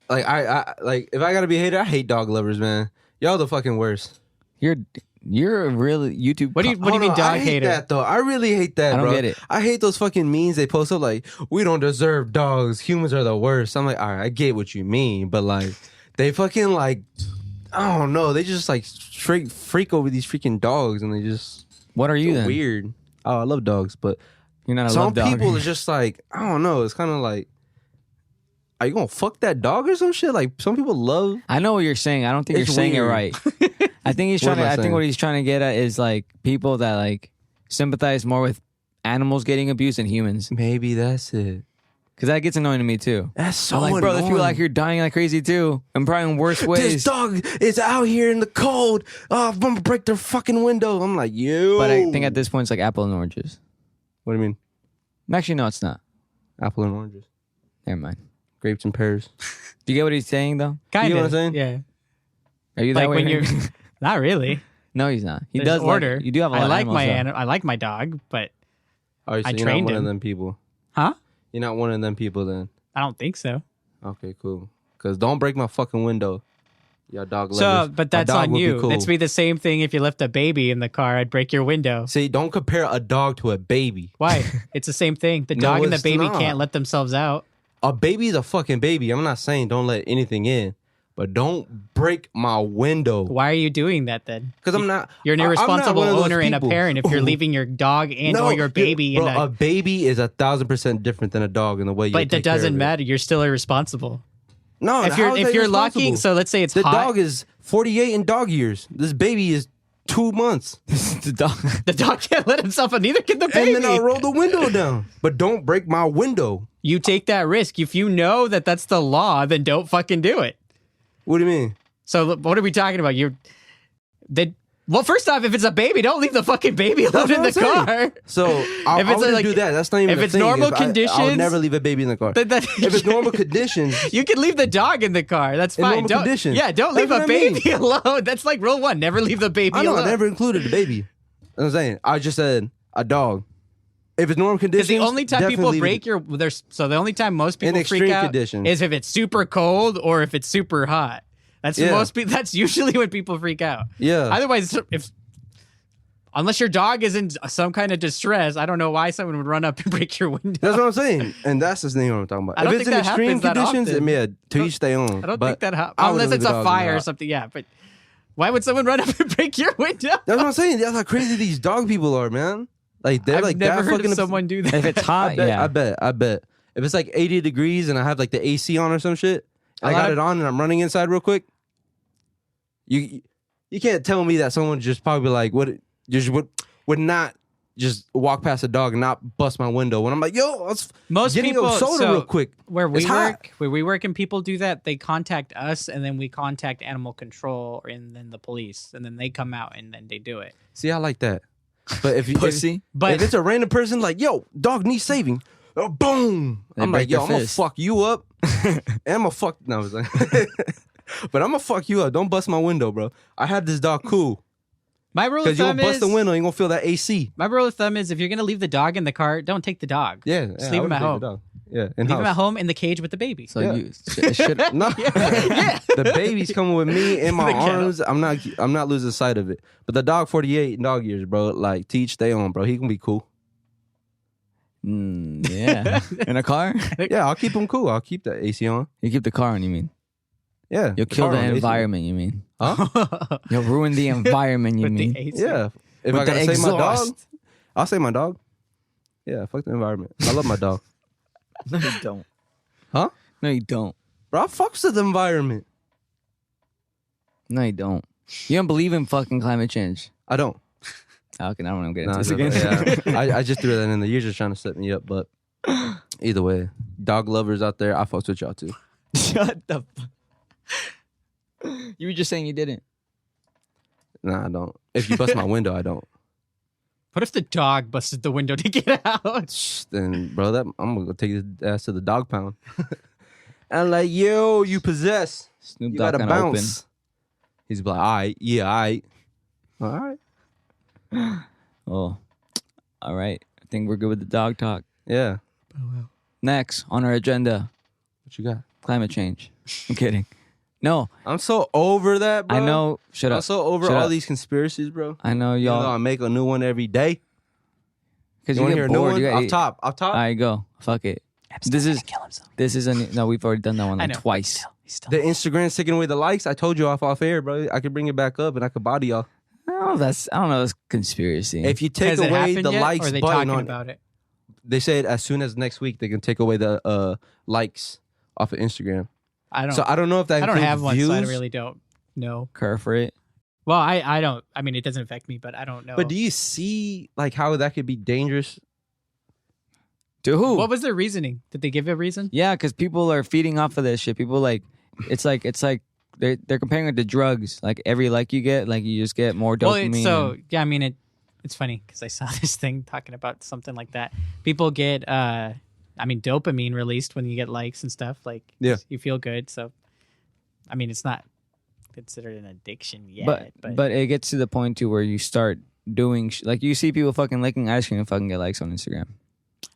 A: I like if I gotta be a hater, I hate dog lovers, man. Y'all the fucking worst.
D: You're a really YouTube.
C: What do you mean
A: Hold on,
C: dog
A: I hate
C: hater?
A: that though. I really hate that,
D: I don't
A: bro.
D: get it.
A: I hate those fucking memes they post up like, we don't deserve dogs. Humans are the worst. I'm like, all right, I get what you mean, but like they fucking like I don't know. They just like straight freak over these freaking dogs and they just
D: What are you then?
A: weird. Oh, I love dogs, but
D: You're not a
A: some
D: love dog.
A: people are just like, I don't know. It's kind of like, are you gonna fuck that dog or some shit? Like some people love.
D: I know what you're saying. I don't think
A: It's
D: you're saying
A: weird.
D: it right. I think he's
A: What
D: trying to.
A: am I
D: I think
A: saying?
D: what he's trying to get at is like people that like sympathize more with animals getting abused than humans,
A: Maybe that's it.
D: because that gets annoying to me too.
A: That's so
D: I'm like, bro, there's people
A: annoying.
D: out here dying like crazy too, and probably in worse
A: This
D: ways.
A: dog is out here in the cold. Oh, I'm gonna break their fucking window. I'm like, yo.
D: But I think at this point it's like apple and oranges.
A: What do you mean?
D: Actually, no, it's not.
A: Apple and oranges,
D: Never mind.
A: grapes and pears.
D: Do you get what he's saying though?
C: Kind
A: You know
C: of.
A: what I'm saying?
C: Yeah.
D: Are you that
C: Like
D: way?
C: when you're. Not really.
D: No, he's not. He
C: There's
D: does
C: order.
D: Like, you do have a lot
C: I
D: of
C: like
D: animals,
C: my
D: though.
C: I like my dog, but
A: Oh, so
C: I
A: you're
C: trained
A: not one
C: him.
A: of them people.
C: huh?
A: You're not one of them people then.
C: I don't think so.
A: Okay, cool. Cause don't break my fucking window. Y'all dog
C: So,
A: lovers.
C: but
A: My
C: that's
A: dog
C: on
A: would be
C: you.
A: cool.
C: It'd be the same thing if you left a baby in the car. I'd break your window.
A: See, don't compare a dog to a baby.
C: Why? It's the same thing. The
A: No,
C: dog and the
A: it's
C: baby
A: not.
C: can't let themselves out.
A: A baby's a fucking baby. I'm not saying don't let anything in, but don't break my window.
C: Why are you doing that then?
A: Because I'm not.
C: You're an irresponsible
A: I'm not one of those
C: owner and a
A: people.
C: parent if you're leaving your dog and or your baby.
A: Bro,
C: in
A: a baby is 1,000% different than a dog in the way you.
C: But that doesn't matter. You're still irresponsible.
A: No,
C: If you're lucky, so let's say it's
A: the
C: hot.
A: dog is 48 in dog years. This baby is 2 months.
D: The dog.
C: The dog can't let himself, and neither can the baby.
A: And then I'll roll the window down. But don't break my window.
C: You take that risk. If you know that that's the law, then don't fucking do it.
A: What do you mean?
C: So what are we talking about? Well, first off, if it's a baby, don't leave the fucking baby alone in the car.
A: So I wouldn't
C: like-
A: do that. That's not even
C: if
A: a
C: it's
A: thing.
C: normal
A: I'll
C: conditions-
A: never leave a baby in the car. If it's normal conditions,
C: You can leave the dog in the car. That's
A: In
C: fine.
A: normal
C: Don't,
A: conditions.
C: Yeah, don't
A: That's
C: leave a
A: what I mean.
C: baby alone. That's like rule 1. Never leave the baby
A: I know
C: alone.
A: I never included the baby. I'm saying I just said a dog. If it's normal conditions,
C: Because the only time people
A: definitely
C: break the only time most people
A: In
C: freak
A: extreme
C: out
A: conditions.
C: is if it's super cold or if it's super hot. That's
A: Yeah.
C: most people. That's usually when people freak out.
A: Yeah.
C: Otherwise, unless your dog is in some kind of distress, I don't know why someone would run up and break your window.
A: That's what I'm saying, and that's the thing I'm talking about.
C: I don't
A: If it's
C: think
A: in
C: that
A: extreme
C: happens that
A: conditions,
C: often.
A: it may to each stay on.
C: I don't
A: but
C: think that happens
A: I wouldn't
C: unless
A: leave
C: it's
A: the
C: a
A: dog in the
C: fire or
A: house.
C: something. Yeah, but why would someone run up and break your window?
A: That's what I'm saying. That's how crazy these dog people are, man. Like they're
C: I've
A: like
C: never
A: that
C: heard
A: fucking
C: of someone do that.
D: If it's hot, yeah.
A: I bet. If it's like 80 degrees and I have like the AC on or some shit, and I
C: lot
A: got
C: of-
A: it on and I'm running inside real quick, you can't tell me that someone just probably like would not just walk past a dog and not bust my window when I'm like, yo, I was
C: Most
A: getting
C: people
A: a soda
C: so
A: real quick.
C: Where we
A: It's hot.
C: work, and people do that, they contact us, and then we contact animal control, and then the police, and then they come out and then they do it.
A: See, I like that. But if you
D: Pussy.
C: But
A: if it's a random person like, yo, dog needs saving, boom,
D: They
A: I'm
D: break
A: like, yo,
D: their
A: I'm gonna
D: fist.
A: fuck you up, and I'm gonna fuck. No, I was like, but I'm gonna fuck you up. Don't bust my window, bro. I had this dog cool
C: my rule of
A: because you
C: thumb
A: gonna bust
C: is
A: the window, you gonna feel that AC.
C: my rule of thumb is if you're gonna leave the dog in the car, don't take the dog.
A: Yeah,
C: Just leave him at home.
A: Yeah,
C: Leave him at home in the cage with the baby.
D: So
A: Yeah.
D: you should.
A: No, the baby's coming with me in my
C: The kennel.
A: arms. I'm not losing sight of it. But the dog, 48 in dog years, bro. Like teach, stay on, bro. He can be cool.
D: Yeah. In a car?
A: Yeah, I'll keep him cool. I'll keep the AC on.
D: You keep the car on, you mean?
A: Yeah,
D: You'll kill
A: car
D: the
A: on, AC.
D: environment, you mean?
A: Huh?
D: You'll ruin the environment, you
C: With
D: mean?
C: the AC.
A: Yeah. If
D: With
A: I gotta
D: the
A: save my dog,
D: exhaust.
A: I'll save my dog. Yeah, fuck the environment. I love my dog.
D: No, you don't.
A: Huh?
D: No, you don't.
A: Bro, I fucks with the environment.
D: No, you don't. You don't believe in fucking climate change.
A: I don't.
D: Okay, I don't want to get
A: Nah,
D: into this
A: no,
D: again.
A: yeah. I just threw that in there. You're just trying to set me up, but either way, dog lovers out there, I fucks with y'all too.
D: Shut the fuck. You were just saying you didn't.
A: Nah, I don't. If you bust my window, I don't.
C: What if the dog busted the window to get out?
A: Then, bro, I'm gonna go take his ass to the dog pound. And I'm like, yo, you possess.
D: Snoop
A: You
D: Dogg
A: gotta
D: gonna open.
A: bounce. He's like, all right, yeah, all right. All right.
D: Oh, all right. I think we're good with the dog talk.
A: Yeah.
D: Next on our agenda,
A: What you got?
D: climate change. I'm kidding. No,
A: I'm so over that, bro.
D: I know. Shut
A: I'm
D: up.
A: so over
D: Shut
A: all
D: up.
A: these conspiracies, bro.
D: I know
A: You know, I
D: y'all.
A: make a new one every day.
D: Because
A: You
D: you
A: want to
D: get
A: hear a new
D: bored.
A: one?
D: You
A: Off
D: got,
A: top. Off top.
D: all right, go. Fuck it. This is
C: kill himself.
D: this is a new, no. We've already done that one
C: I
D: like
C: know.
D: twice.
C: He's still
A: The Instagram's taking away the likes. I told you off air, bro. I could bring it back up and I could body y'all.
D: Oh, that's I don't know. That's conspiracy.
A: If you take
C: Has it
A: away
C: happened
A: the
C: yet,
A: likes
C: or are they
A: button
C: talking
A: on
C: about it?
A: they said as soon as next week they can take away the likes off of Instagram.
C: I don't.
A: So I don't know if that
C: I don't
A: includes
C: have one,
A: views,
C: so I really don't know.
D: Care for it.
C: Well, I don't. I mean, it doesn't affect me, but I don't know.
A: But do you see like how that could be dangerous?
D: To who?
C: What was their reasoning? Did they give a reason?
D: Yeah, because people are feeding off of this shit. People like it's like they're comparing it to drugs. Like every like you get, like you just get more
C: Well,
D: dopamine.
C: so yeah, I mean it's funny because I saw this thing talking about something like that. People get dopamine released when you get likes and stuff. Like
A: Yeah.
C: you feel good. So I mean, it's not considered an addiction yet.
D: but it gets to the point to where you start doing like you see people fucking licking ice cream and fucking get likes on Instagram.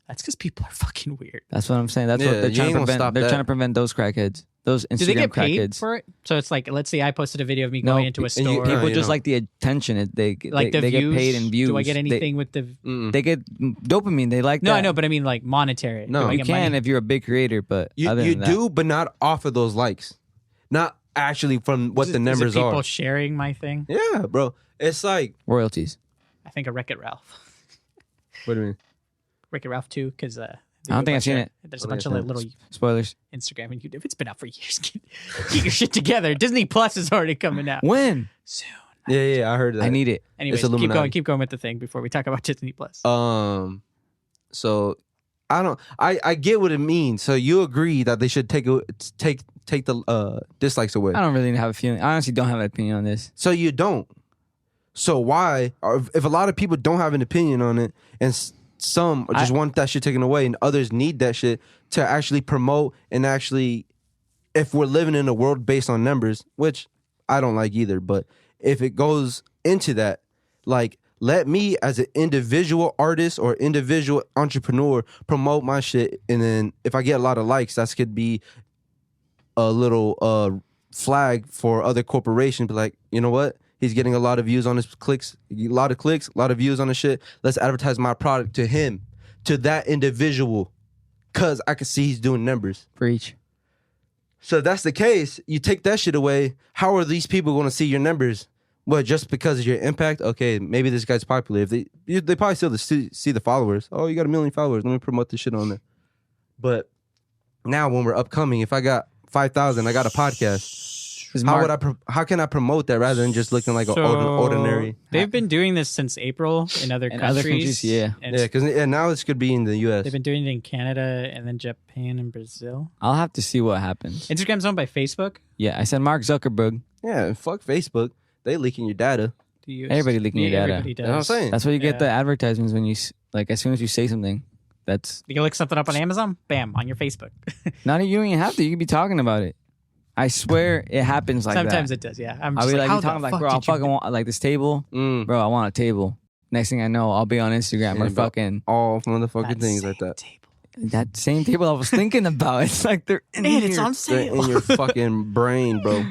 C: that's because people are fucking weird.
D: That's what I'm saying. That's
A: Yeah,
D: what they're
A: you
D: trying
A: ain't
D: to
A: gonna
D: prevent.
A: stop
D: They're
A: that.
D: trying to prevent those crackheads. Those Instagram
C: Do they get paid
D: crackheads.
C: for it? So it's like, let's say I posted a video of me going into a
A: and you-
C: store.
D: People
A: you
D: just
A: know.
D: like the attention. They
C: like the
D: they
C: views.
D: get paid in views.
C: Do I get anything with the?
A: Mm-mm.
D: They get dopamine. They like
C: No,
D: that.
C: I know, but I mean like monetary.
A: No.
C: Do I
D: You
C: get
D: can
C: money?
D: if you're a big creator, but
A: You
D: other
A: you
D: than that,
A: do, but not off of those likes. Not actually from what the
C: Is it
A: numbers
C: people
A: are.
C: sharing my thing?
A: Yeah, bro. It's like,
D: Royalties.
C: I think a Wreck-It Ralph.
A: what do you mean?
C: Wreck-It Ralph 2, because
D: I don't think I've seen it.
C: There's a
A: I
C: bunch
A: think
C: of
A: I've
C: like,
A: seen
C: little
D: Spoilers.
C: Instagram and YouTube. It's been out for years. Get your shit together. Disney Plus is already coming out
D: When?
C: soon.
A: Yeah, I heard that.
D: I need it.
C: Anyways,
A: It's Illuminati.
C: keep going with the thing before we talk about Disney Plus.
A: So I get what it means. So you agree that they should take the dislikes away.
D: I don't really have a feeling. I honestly don't have an opinion on this.
A: So you don't. So why, or if a lot of people don't have an opinion on it, and some just want that shit taken away, and others need that shit to actually promote and actually, if we're living in a world based on numbers, which I don't like either, but if it goes into that, like, let me as an individual artist or individual entrepreneur promote my shit, and then if I get a lot of likes, that could be a little flag for other corporations. Be like, you know what? He's getting a lot of views on his clicks, a lot of views on his shit. Let's advertise my product to him, to that individual, because I can see he's doing numbers.
D: Preach.
A: So if that's the case, you take that shit away. How are these people going to see your numbers? Well, just because of your impact? Okay, maybe this guy's popular. If they probably still see the followers. Oh, you got 1 million followers. Let me promote this shit on there. But now when we're upcoming, if I got 5,000, I got a podcast. How can I promote that rather than just looking like an ordinary?
C: They've been doing this since April in other countries.
D: Yeah.
C: And
A: Yeah, because now this could be in the U.S.
C: they've been doing it in Canada and then Japan and Brazil.
D: I'll have to see what happens.
C: Instagram's owned by Facebook.
D: Yeah, I said Mark Zuckerberg.
A: Yeah, and fuck Facebook. They leaking your data.
D: Everybody leaking your data.
C: Everybody does.
A: That's what I'm saying.
D: That's why you get the advertisements when you like as soon as you say something. That's
C: You can look something up on Amazon, bam, on your Facebook.
D: not you don't even have to. You can be talking about it. I swear it happens like
C: Sometimes
D: that.
C: it does, yeah. I'm
D: I'll
C: just
D: be like,
C: how
D: you talking
C: the
D: like,
C: fuck
D: bro, I
C: did you
D: fucking want like this table. Bro, I want a table. Next thing I know, I'll be on Instagram or
A: bro.
D: fucking
A: All motherfucking
C: that
A: things
C: same
A: like that.
C: table.
D: that same table I was thinking about. It's like they're in
C: Man,
D: here.
C: it's on
A: They're
C: sale.
A: in your fucking brain, bro.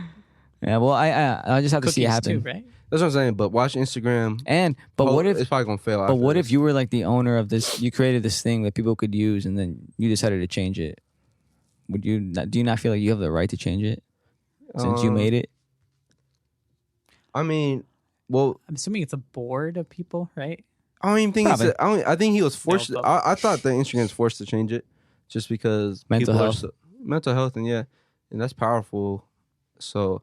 D: Yeah, well, I just have to see it
C: Cookies
D: happen.
C: too, right?
A: That's what I'm saying. But watch Instagram.
D: But what if
A: it's probably gonna fail?
D: But what if you were like the owner of this? You created this thing that people could use, and then you decided to change it. Would you? Do you not feel like you have the right to change it since you made it?
A: I mean, well,
C: I'm assuming it's a board of people, right?
A: I don't even think
D: Probably.
A: I think he was forced.
C: No,
A: I thought the Instagram's forced to change it, just because
D: Mental
A: people
D: health.
A: mental health, and that's powerful. So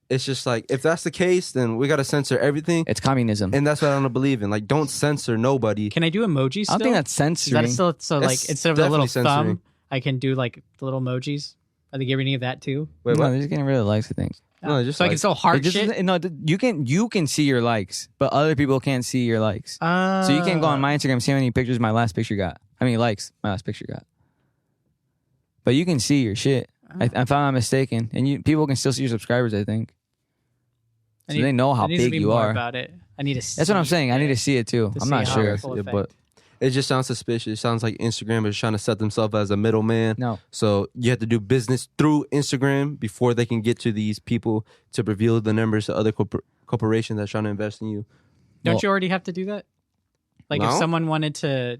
A: it's just like, if that's the case, then we gotta censor everything,
D: It's communism.
A: and that's what I don't believe in. Like, don't censor nobody.
C: Can I do emojis still?
D: I don't think that's
C: Is
D: censoring.
C: that still so like
A: It's
C: instead of the little
A: definitely censoring.
C: thumb, I can do like the little emojis? Are they getting any of that too?
A: Wait,
D: no,
A: what?
D: they're just getting rid of likes. I think.
A: No, just
C: so I
A: like,
C: can still heart
D: It just
C: shit.
D: no. You can see your likes, but other people can't see your likes. So you can't go on my Instagram and see how many pictures my last picture got. How many likes my last picture got. But you can see your shit. If I'm not mistaken, and people can still see your subscribers. I think. So they know how
C: there needs to
D: big
C: be
D: you
C: more
D: are.
C: about it. I need to.
D: That's what I'm saying. I need to see it too. I'm not sure.
A: but it just sounds suspicious. It sounds like Instagram is trying to set themselves as a middleman.
D: No.
A: So you have to do business through Instagram before they can get to these people to reveal the numbers to other corporations that's trying to invest in you.
C: Don't you already have to do that? Like if
A: No?
C: someone wanted to,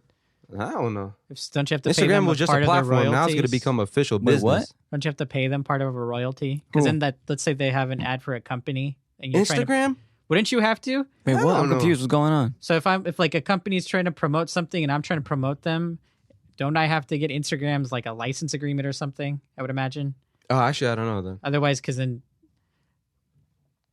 A: I don't know.
C: don't you have to pay them
A: Instagram was just
C: part
A: a
C: of their
A: platform. Now it's going to
C: royalties?
A: become official
D: Wait,
A: business.
D: what?
C: Don't you have to pay them part of a royalty? Because then that, let's say they have an ad for a company, and you're trying to,
A: Instagram?
C: wouldn't you have to?
D: Wait,
A: I
D: what?
A: don't
D: I'm
A: know.
D: confused. What's going on?
C: So if like a company's trying to promote something and I'm trying to promote them, don't I have to get Instagram's like a license agreement or something? I would imagine.
A: Oh, actually, I don't know then.
C: Otherwise, because then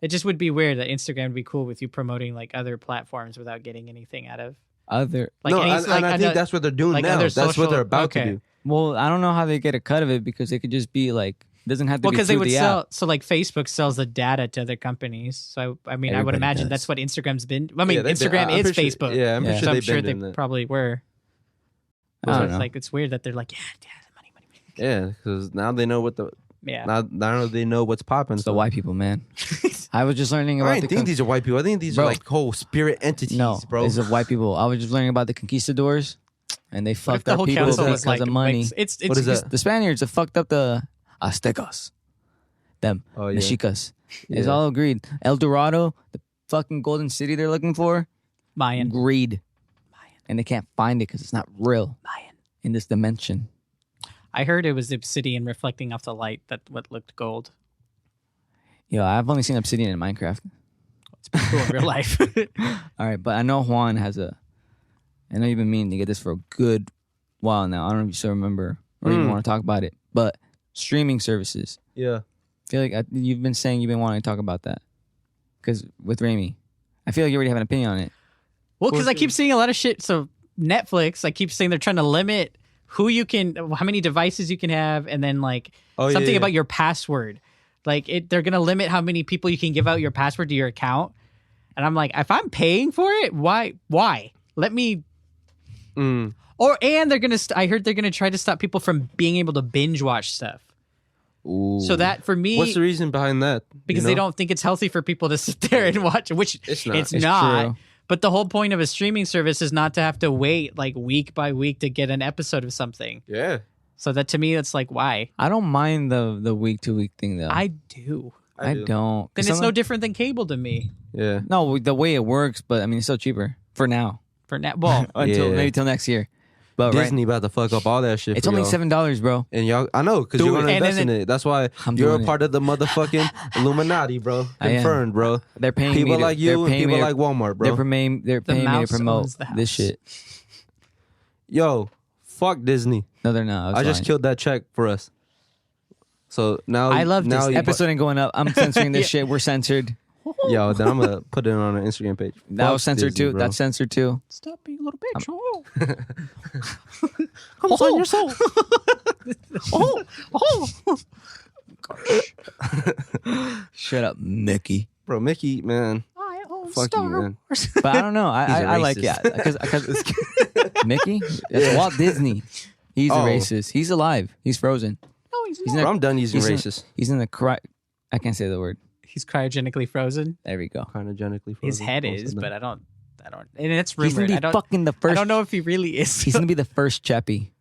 C: it just would be weird that Instagram would be cool with you promoting like other platforms without getting anything out of
D: Other.
C: like
A: no,
C: any,
A: and
C: like,
A: I think that's what they're doing
C: like
A: now.
C: other
A: That's what
C: social-
A: they're about
C: okay.
A: to do.
D: Well, I don't know how they get a cut of it because it could just be like it doesn't have to
C: well,
D: be
C: because they
D: through
C: would
D: the
C: sell.
D: app.
C: So like Facebook sells the data to other companies. So I mean, I would
D: Everybody
C: imagine
D: does.
C: that's what Instagram's been. I mean,
A: Yeah, they've been-
C: Instagram
A: I'm
C: is
A: pretty sure-
C: Facebook.
A: Yeah, I'm pretty
C: So
A: sure
C: I'm
A: they've
C: sure
A: been
C: they
A: doing that.
C: probably were.
D: I
C: So
D: don't
C: it's
D: know.
C: like it's weird that they're like, yeah, money.
A: Yeah, because now they know what the
C: Yeah.
A: now they know what's popping.
D: It's the white people, man. I was just learning
A: I
D: about
A: don't
D: the
A: think these are white people. I think these
D: Bro.
A: are like whole spirit entities,
D: no,
A: bro.
D: it's of white people. I was just learning about the conquistadors, and they
C: What if
D: fucked
C: the
D: up
C: whole
D: people
C: council
D: because
C: was like
D: of money.
C: It's
A: What is that?
D: The Spaniards have fucked up the Aztecas, them
A: Oh, yeah.
D: Mexicas. It's
A: Yeah.
D: all agreed. El Dorado, the fucking golden city they're looking for,
C: Mayan.
D: greed, and they can't find it because it's not real
C: Mayan.
D: in this dimension.
C: I heard it was obsidian reflecting off the light that what looked gold.
D: Yo, I've only seen obsidian in Minecraft.
C: It's pretty cool in real life.
D: All right, but I know Juan has I know you've been meaning to get this for a good while now. I don't know if you still remember or even want to talk about it, but streaming services.
A: Yeah.
D: I feel like you've been saying you've been wanting to talk about that. Because with Remi, I feel like you already have an opinion on it.
C: Well, because I keep seeing a lot of shit. So Netflix, I keep saying they're trying to limit how many devices you can have, and then like something about your password. Like they're gonna limit how many people you can give out your password to your account. And I'm like, if I'm paying for it, why? Let me. And they're gonna. I heard they're gonna try to stop people from being able to binge watch stuff.
A: Ooh.
C: So that for me,
A: what's the reason behind that?
C: Because they don't think it's healthy for people to sit there and watch it, which it's not.
D: True.
C: But the whole point of a streaming service is not to have to wait like week by week to get an episode of something.
A: Yeah.
C: So that to me, it's like, why?
D: I don't mind the week to week thing though.
C: I do.
D: I don't.
C: Then it's no different than cable to me.
A: Yeah.
D: No, the way it works, but I mean, it's still cheaper for now.
C: For now, well,
D: Maybe till next year. But
A: Disney about to fuck up all that shit.
D: it's
A: for
D: only
A: y'all.
D: $7, bro.
A: And y'all, I know, because you're gonna
C: And
A: invest in
C: then
A: it. That's why
D: I'm
A: you're a
D: doing
A: part of the motherfucking Illuminati, bro.
D: I am.
A: Confirmed, bro.
D: They're paying
A: People
D: me to,
A: like you and
D: paying
A: people
D: me to-
A: like Walmart, bro.
D: They're paying me to
C: mouse
D: promote
C: owns the house.
D: this shit.
A: Yo, fuck Disney.
D: No, they're not.
A: I just killed that check for us. So now
C: I love
A: now
C: Disney.
A: you-
D: Episode ain't going up. I'm censoring this shit. We're censored.
A: Yo, then I'm gonna put it on our Instagram page.
D: That
A: Fuck
D: was censored
A: Disney,
D: too.
A: bro.
D: That's censored too.
C: stop being a little bitch. Oh,
A: Comes on your soul.
D: Shut up, Mickey.
A: Bro, Mickey, man.
C: I own
A: Fuck you, man.
D: But I don't know.
A: He's a
D: I like
A: racist.
D: it because Mickey. It's Walt Disney. He's a
A: Oh.
D: racist. He's alive. He's frozen.
C: No, he's
D: He's
C: not.
D: in
A: Bro, I'm done using
D: he's in-
A: racist.
D: He's in the I can't say the word.
C: He's cryogenically frozen.
D: There we go.
A: Cryogenically frozen.
C: His head
A: Most
C: is,
A: of them.
C: but I don't. And it's
D: He's
C: rumored.
D: gonna
C: I
D: be
C: don't.
D: fucking the
C: I
D: first.
C: don't know if he really is.
D: He's gonna be the first Chappie.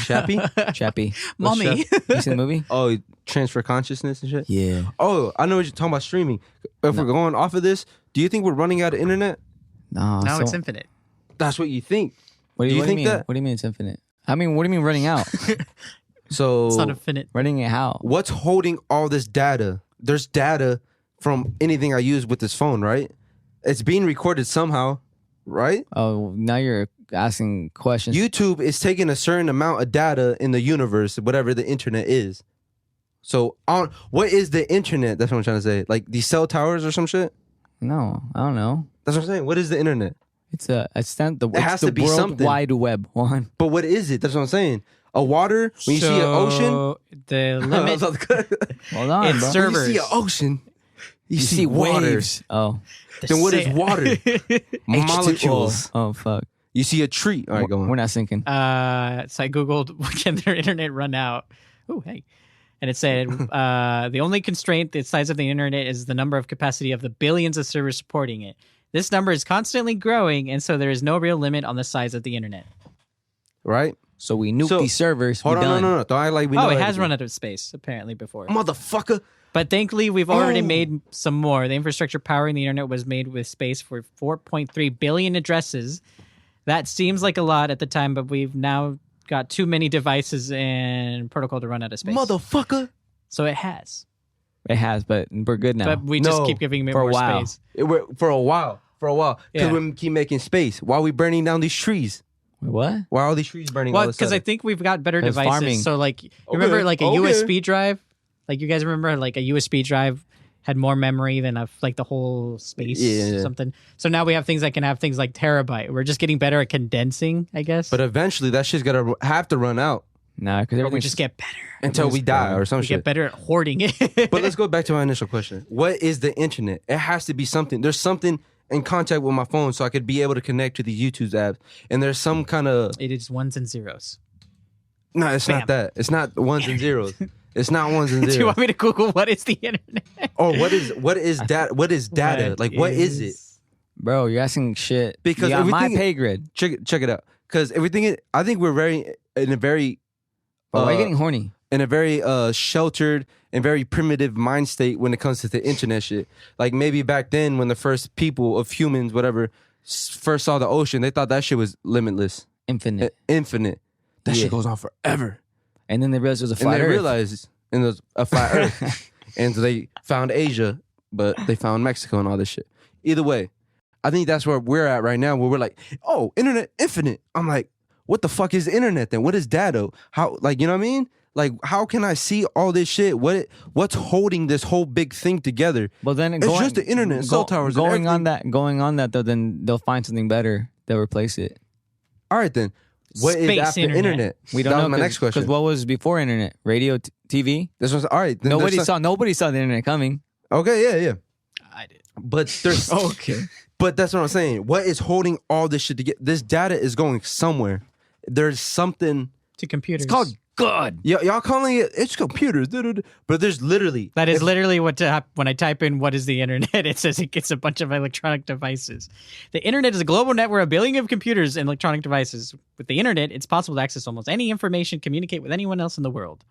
A: Chappie?
D: Chappie.
A: What's
C: Mommy.
D: You seen the movie?
A: Oh, transfer consciousness and shit?
D: Yeah.
A: Oh, I know what you're talking about streaming. If we're going off of this, do you think we're running out of internet?
D: No.
C: No,
D: so-
C: it's infinite.
A: That's what you think.
D: What
A: do you
D: what
A: think
D: mean?
A: that?
D: What do you mean it's infinite? I mean, what do you mean running out?
A: So
C: It's not infinite.
D: Running it how?
A: what's holding all this data? There's data from anything I use with this phone, right? It's being recorded somehow, right?
D: Oh, now you're asking questions.
A: YouTube is taking a certain amount of data in the universe, whatever the internet is. So on what is the internet? That's what I'm trying to say. Like these cell towers or some shit?
D: No, I don't know.
A: That's what I'm saying. What is the internet?
D: It's a the
A: It has
D: it's
A: to
D: the
A: be
D: World
A: something.
D: Wide Web one.
A: But what is it? That's what I'm saying. A water, when you see an ocean,
C: So, the limit.
D: Hold on,
C: It's
D: bro.
C: ser-
A: when you see an
C: servers.
A: ocean, you,
D: You
A: see water.
D: waves. Oh,
A: Then what is
C: Sa-
A: water? Molecules.
D: Oh fuck.
A: You see a tree. All right, go on.
D: We're not sinking.
C: So I googled can their internet run out? Oh hey, and it said the only constraint the size of the internet is the number of capacity of the billions of servers supporting it. This number is constantly growing, and so there is no real limit on the size of the internet.
A: Right?
D: So we nuke
A: So,
D: these servers.
A: Hold
D: we
A: on,
D: done.
A: no. Don't act like we know
C: Oh, it has
A: everything.
C: run out of space apparently before.
A: Motherfucker.
C: But thankfully, we've already
A: Oh.
C: made some more. The infrastructure powering the internet was made with space for 4.3 billion addresses. That seems like a lot at the time, but we've now got too many devices and protocol to run out of space.
A: Motherfucker.
C: So it has.
D: It has, but we're good now.
C: But we just
A: No,
C: keep giving it
D: for a
C: more
D: while.
C: space.
A: For a while. Because
C: Yeah.
A: we keep making space. Why are we burning down these trees?
D: What?
A: Why are all these trees burning all
C: Well,
A: of a
C: because I
A: sudden?
C: think we've got better
D: 'Cause
C: devices.
D: farming.
C: So, like, you remember like a
A: okay.
C: USB drive? Like, you guys remember like a USB drive had more memory than like the whole space
A: Yeah.
C: or something. So now we have things that can have things like terabyte. We're just getting better at condensing, I guess.
A: But eventually that shit's gonna have to run out
D: Nah, because
C: Or we just get better.
A: until we die or some
C: We
A: shit.
C: get better at hoarding it.
A: But let's go back to my initial question. What is the internet? It has to be something. There's something in contact with my phone so I could be able to connect to the YouTube apps. And there's some kind of
C: It is ones and zeros.
A: no, it's
C: Bam.
A: not that. It's not ones and zeros. It's not ones and
C: Do you
A: zeros.
C: want me to Google what is the internet?
A: Or what is data? What is data? Like what is it?
D: Bro, you're asking shit.
A: Because
D: you got my
A: everything-
D: pay grid.
A: Check it out. Because I think we're in a very
D: But why are you getting horny?
A: sheltered and very primitive mind state when it comes to the internet shit. Like maybe back then when the first people of humans, whatever, first saw the ocean, they thought that shit was limitless,
D: Infinite.
A: infinite. That
D: Yeah.
A: shit goes on forever.
D: And then they realized it was a
A: And
D: flat
A: they
D: earth.
A: realized in a flat earth. and they found Asia, but they found Mexico and all this shit. Either way, I think that's where we're at right now, where we're like, oh, internet infinite. I'm like, what the fuck is the internet then? What is data? How, like, you know what I mean? Like, how can I see all this shit? What's holding this whole big thing together?
D: Well, then
A: It's just the internet, cell towers.
D: Going on that though, then they'll find something better. They'll replace it.
A: All right, then. What is
C: Space
A: after
C: internet.
A: internet?
D: We don't
A: That
D: know.
A: was my next question.
D: Because what was before internet? Radio, TV.
A: This was all right. Then
D: Nobody
A: there's
D: saw the internet coming.
A: Okay, yeah.
C: I did.
A: But there's
D: Okay.
A: But that's what I'm saying. What is holding all this shit together? This data is going somewhere. There's something.
C: To computers.
D: It's called God.
A: Y'all calling it? It's computers. But there's literally.
C: That is literally what when I type in what is the internet, it says it gets a bunch of electronic devices. The internet is a global network of billions of computers and electronic devices. With the internet, it's possible to access almost any information, communicate with anyone else in the world.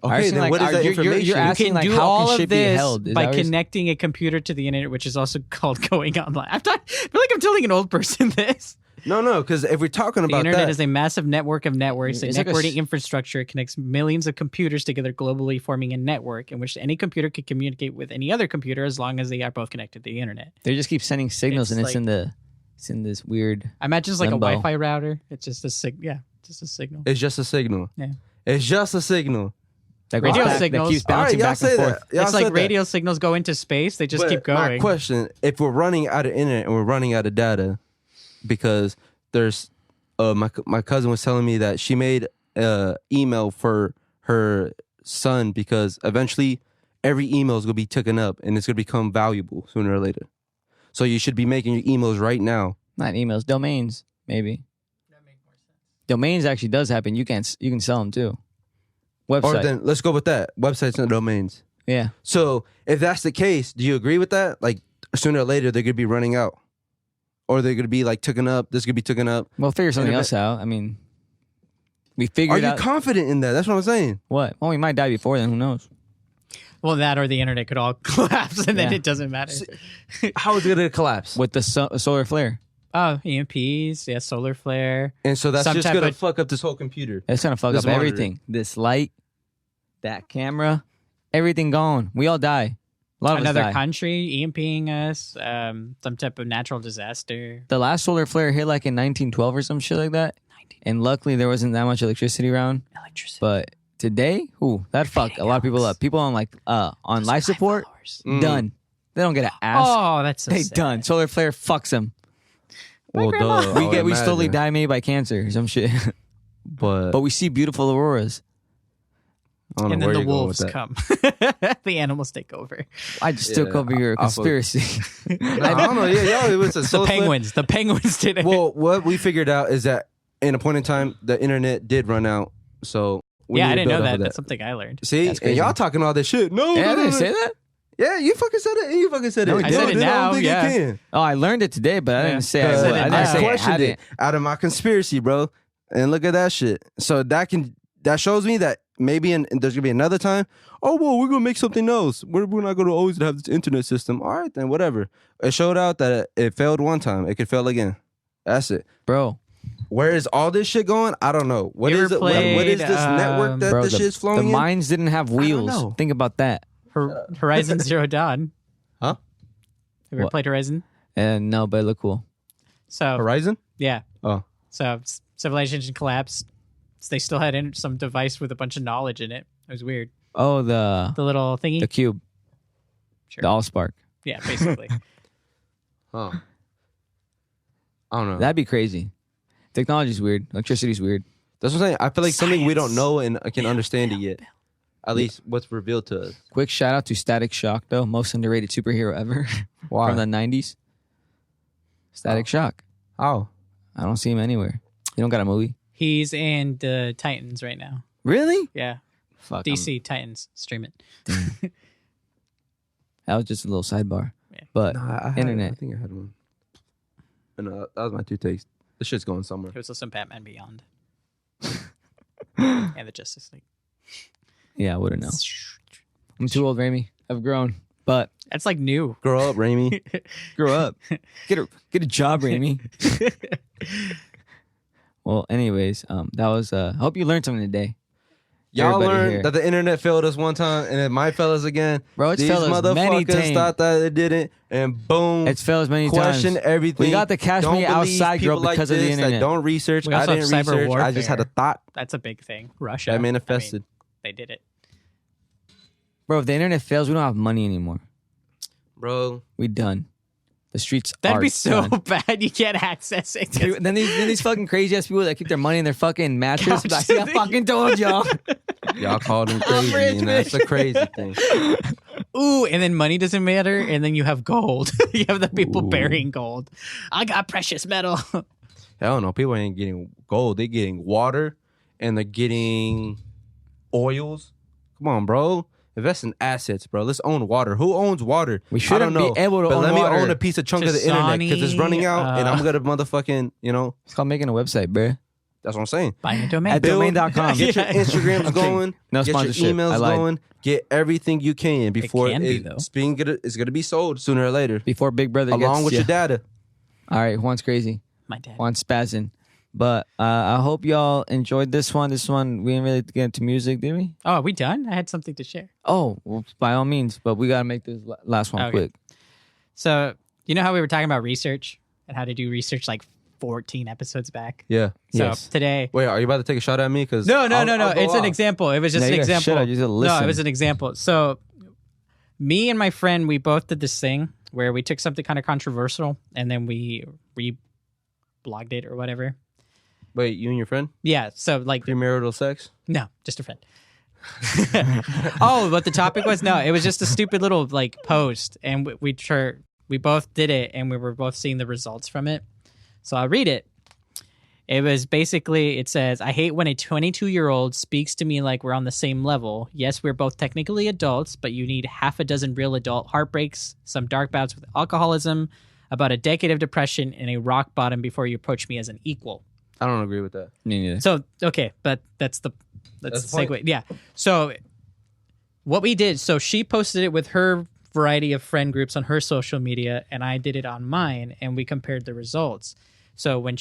A: Okay, then what is that information?
D: You're asking,
C: You can
D: like,
C: do
D: how
C: all
D: can
C: of
D: shit be
C: this
D: held? Is
C: by
D: that what you're-
C: connecting a computer to the internet, which is also called going online. I feel like I'm telling an old person this.
A: No, because if we're talking
C: The
A: about
C: internet
A: that,
C: is a massive network of networks.
D: It's
C: A
D: like a
C: networking
D: s-
C: infrastructure. It connects millions of computers together globally, forming a network in which any computer can communicate with any other computer as long as they are both connected to the internet.
D: They just keep sending signals,
C: It's
D: and
C: like-
D: it's in this weird.
C: I imagine it's like
D: Limbo.
C: a Wi-Fi router. It's just a just a signal.
A: it's just a signal.
C: Yeah.
A: It's just a signal.
D: That
C: Radio
D: goes back,
C: signals.
D: that keeps
A: All right,
D: bouncing
A: y'all
D: back
A: say
D: and
A: that.
D: forth.
A: Y'all
C: It's like
A: said that.
C: radio signals go into space. They just
A: But
C: keep
A: my
C: going.
A: question: if we're running out of internet and we're running out of data, because there's my cousin was telling me that she made email for her son because eventually every email is gonna be taken up and it's gonna become valuable sooner or later. So you should be making your emails right now.
D: Not emails, domains, maybe. Domains actually does happen. You can sell them too.
A: Or
D: Website.
A: then let's go with that: websites and domains.
D: Yeah.
A: So if that's the case, do you agree with that? Like sooner or later they're gonna be running out, or they're gonna be like taken up. This could be taken up.
D: We'll figure something
A: Internet-
D: else out. I mean, we
A: Are
D: figured
A: you
D: out
A: confident in that? That's what I'm saying.
D: what? Well, we might die before then. Who knows?
C: Well, that or the internet could all collapse, and then
D: Yeah.
C: it doesn't matter.
A: How is it gonna collapse?
D: With the solar flare,
C: Oh, EMPs, yeah, solar flare.
A: And so that's
C: Some
A: just
C: type
A: gonna
C: of-
A: fuck up this whole computer.
D: it's gonna fuck
A: This
D: up
A: monitor.
D: everything. This light, that camera, everything gone. We all die. A lot of
C: Another
D: us die.
C: country EMPing us, some type of natural disaster.
D: The last solar flare hit like in 1912 or some shit like that. And luckily there wasn't that much electricity around.
C: Electricity.
D: But today, that fucked a lot of people up. People on on life support,
A: Mm.
D: done. They don't get an ass.
C: Oh, that's so
D: they
C: sad.
D: done. Solar flare fucks them.
A: Well,
C: grandma.
A: duh, I would
D: We slowly
A: imagine.
D: die maybe by cancer or some shit.
A: But
D: But we see beautiful auroras.
A: I don't know
C: And
A: where
C: then the
A: you're going with
C: wolves
A: that.
C: come. The animals take over.
D: I just still
A: Yeah,
D: cover your
A: I fuck-
D: conspiracy.
A: No, I don't know. Yeah, it was a
C: The
A: solar flare.
C: penguins. The penguins did it.
A: Well, what we figured out is that in a point in time, the internet did run out. So we
C: yeah,
A: need
C: I
A: to
C: didn't
A: build
C: know
A: off
C: that.
A: of
C: That's something I learned.
A: See,
D: That's
A: and
D: crazy.
A: y'all talking all this shit. No,
D: Yeah,
A: no,
D: I didn't
A: no.
D: say that.
A: Yeah, you fucking said it. And you fucking said it.
D: No, we
A: I
D: didn't.
C: I said it now,
A: Think
C: yeah.
A: You can.
D: Oh, I learned it today, but I didn't say
C: I said it
D: I
C: now.
D: didn't say
A: questioned
D: had
A: it out of my conspiracy, bro. And look at that shit. So that shows me that maybe there's gonna be another time. Oh well, we're gonna make something else. We're not gonna always have this internet system. All right, then whatever. It showed out that it failed one time. It could fail again. That's it.
D: Bro.
A: Where is all this shit going? I don't know. What
C: You
A: is
C: ever
A: it? What is
C: played,
A: this network that
D: Bro,
A: this shit's
D: the
A: flowing in?
D: mines didn't have wheels.
A: know.
D: Think about that.
C: Horizon Zero Dawn.
A: Huh?
C: Have you ever
D: What?
C: played Horizon?
D: And no, but it looked cool.
C: So
A: Horizon?
C: yeah.
A: Oh.
C: So civilization collapsed. They still had some device with a bunch of knowledge in it. It was weird.
D: Oh, the
C: The little thingy.
D: cube,
C: Sure.
D: the Allspark.
C: Yeah, basically.
A: Huh. I don't know.
D: That'd be crazy. Technology's weird. Electricity's weird.
A: That's what I'm saying. I feel like something we don't
C: Science.
A: know and can understand it yet. At least what's revealed to us.
D: Quick shout out to Static Shock, though. Most underrated superhero ever
A: Why?
D: from the 90s. Static Shock.
A: How?
D: I don't see him anywhere. He don't got a movie.
C: He's in the Titans right now.
D: Really?
C: Yeah.
D: Fuck.
C: DC Titans. Stream it.
D: That was just a little sidebar.
C: Yeah.
D: But
A: No, I had
D: internet.
A: I think I had one. And that was my two takes. This shit's going somewhere.
C: It was also Batman Beyond. And the Justice League.
D: Yeah, I wouldn't know. I'm too old, Remi. I've grown. But
C: That's like new.
A: Grow up, Rami.
D: grow up. Get a job, Remi. Well, anyways, that was I hope you learned something today.
A: Y'all
D: everybody
A: learned
D: here.
A: that the internet failed us one time, and it might fail us again.
D: Bro, it's
A: These
D: failed us many
A: motherfuckers
D: times.
A: thought that it didn't, and boom,
D: It's failed us many
A: question
D: times.
A: everything.
D: We got the Cash
A: Don't
D: Me
A: believe
D: Outside girl
A: people
D: because of the
A: this that
D: internet.
A: Don't research.
C: We
A: I
C: also
A: didn't
C: have cyber
A: research. I just had a
C: warfare.
A: thought
C: That's a big thing. Russia.
A: that manifested.
C: They did it.
D: Bro, if the internet fails, we don't have money anymore.
A: Bro,
D: We done. The streets
C: That'd
D: are
C: be so
D: done.
C: bad. You can't access it.
D: Then these fucking crazy ass people that keep their money in their fucking mattress.
C: Couch.
D: Like, "See, I fucking told y'all.
A: y'all called him crazy,
D: rich,
A: and that's the crazy thing.
C: Ooh, and then money doesn't matter, and then you have gold. You have the people burying gold. I got precious metal.
A: Hell no, people ain't getting gold. They're getting water, and they're getting oils. Come on, bro. Invest in assets, bro. Let's own water. Who owns water?
D: We
A: I
D: shouldn't
A: don't know,
D: be able to
A: but
D: own
A: let
D: water.
A: me own a piece of chunk of the internet because it's running out, and I'm gonna motherfucking,
D: It's called making a website, bro.
A: that's what I'm saying.
C: Buying a domain.
D: At domain.com.
A: Get your Instagrams
D: I'm kidding.
A: going.
D: No
A: get
D: sponsorship.
A: your
D: I
A: emails
D: lied.
A: going. Get everything you can before
C: can be, though.
A: it's gonna be sold sooner or later,
D: Before Big Brother gets...
A: along with your data.
D: All right, Juan's crazy.
C: My dad.
D: Juan's spazzing. But I hope y'all enjoyed this one. This one, we didn't really get into music, did we?
C: Oh, are we done? I had something to share.
D: Oh, well, by all means. But we got to make this last one
C: Okay.
D: quick.
C: So, you know how we were talking about research and how to do research like 14 episodes back?
A: Yeah.
C: So
D: Yes.
C: today...
A: Wait, are you about to take a shot at me? Because
C: No. It's an example. It was just
D: No,
C: an
D: you guys
C: example.
D: should. I just
C: No,
D: listen.
C: it was an example. So, me and my friend, we both did this thing where we took something kind of controversial and then we blogged it or whatever.
A: Wait, you and your friend
C: Yeah. So, like,
A: premarital sex?
C: no, just a friend. Oh, what the topic was? No, it was just a stupid little like post, and we both did it, and we were both seeing the results from it. So I'll read it. It was basically, it says, I hate when a 22-year-old speaks to me like we're on the same level. Yes, we're both technically adults, but you need half a dozen real adult heartbreaks, some dark bouts with alcoholism, about a decade of depression, and a rock bottom before you approach me as an equal.
A: I don't agree with that.
D: Me neither.
C: So, okay, but that's the
A: the
C: segue.
A: point.
C: Yeah. So what we did, so she posted it with her variety of friend groups on her social media, and I did it on mine, and we compared the results. So when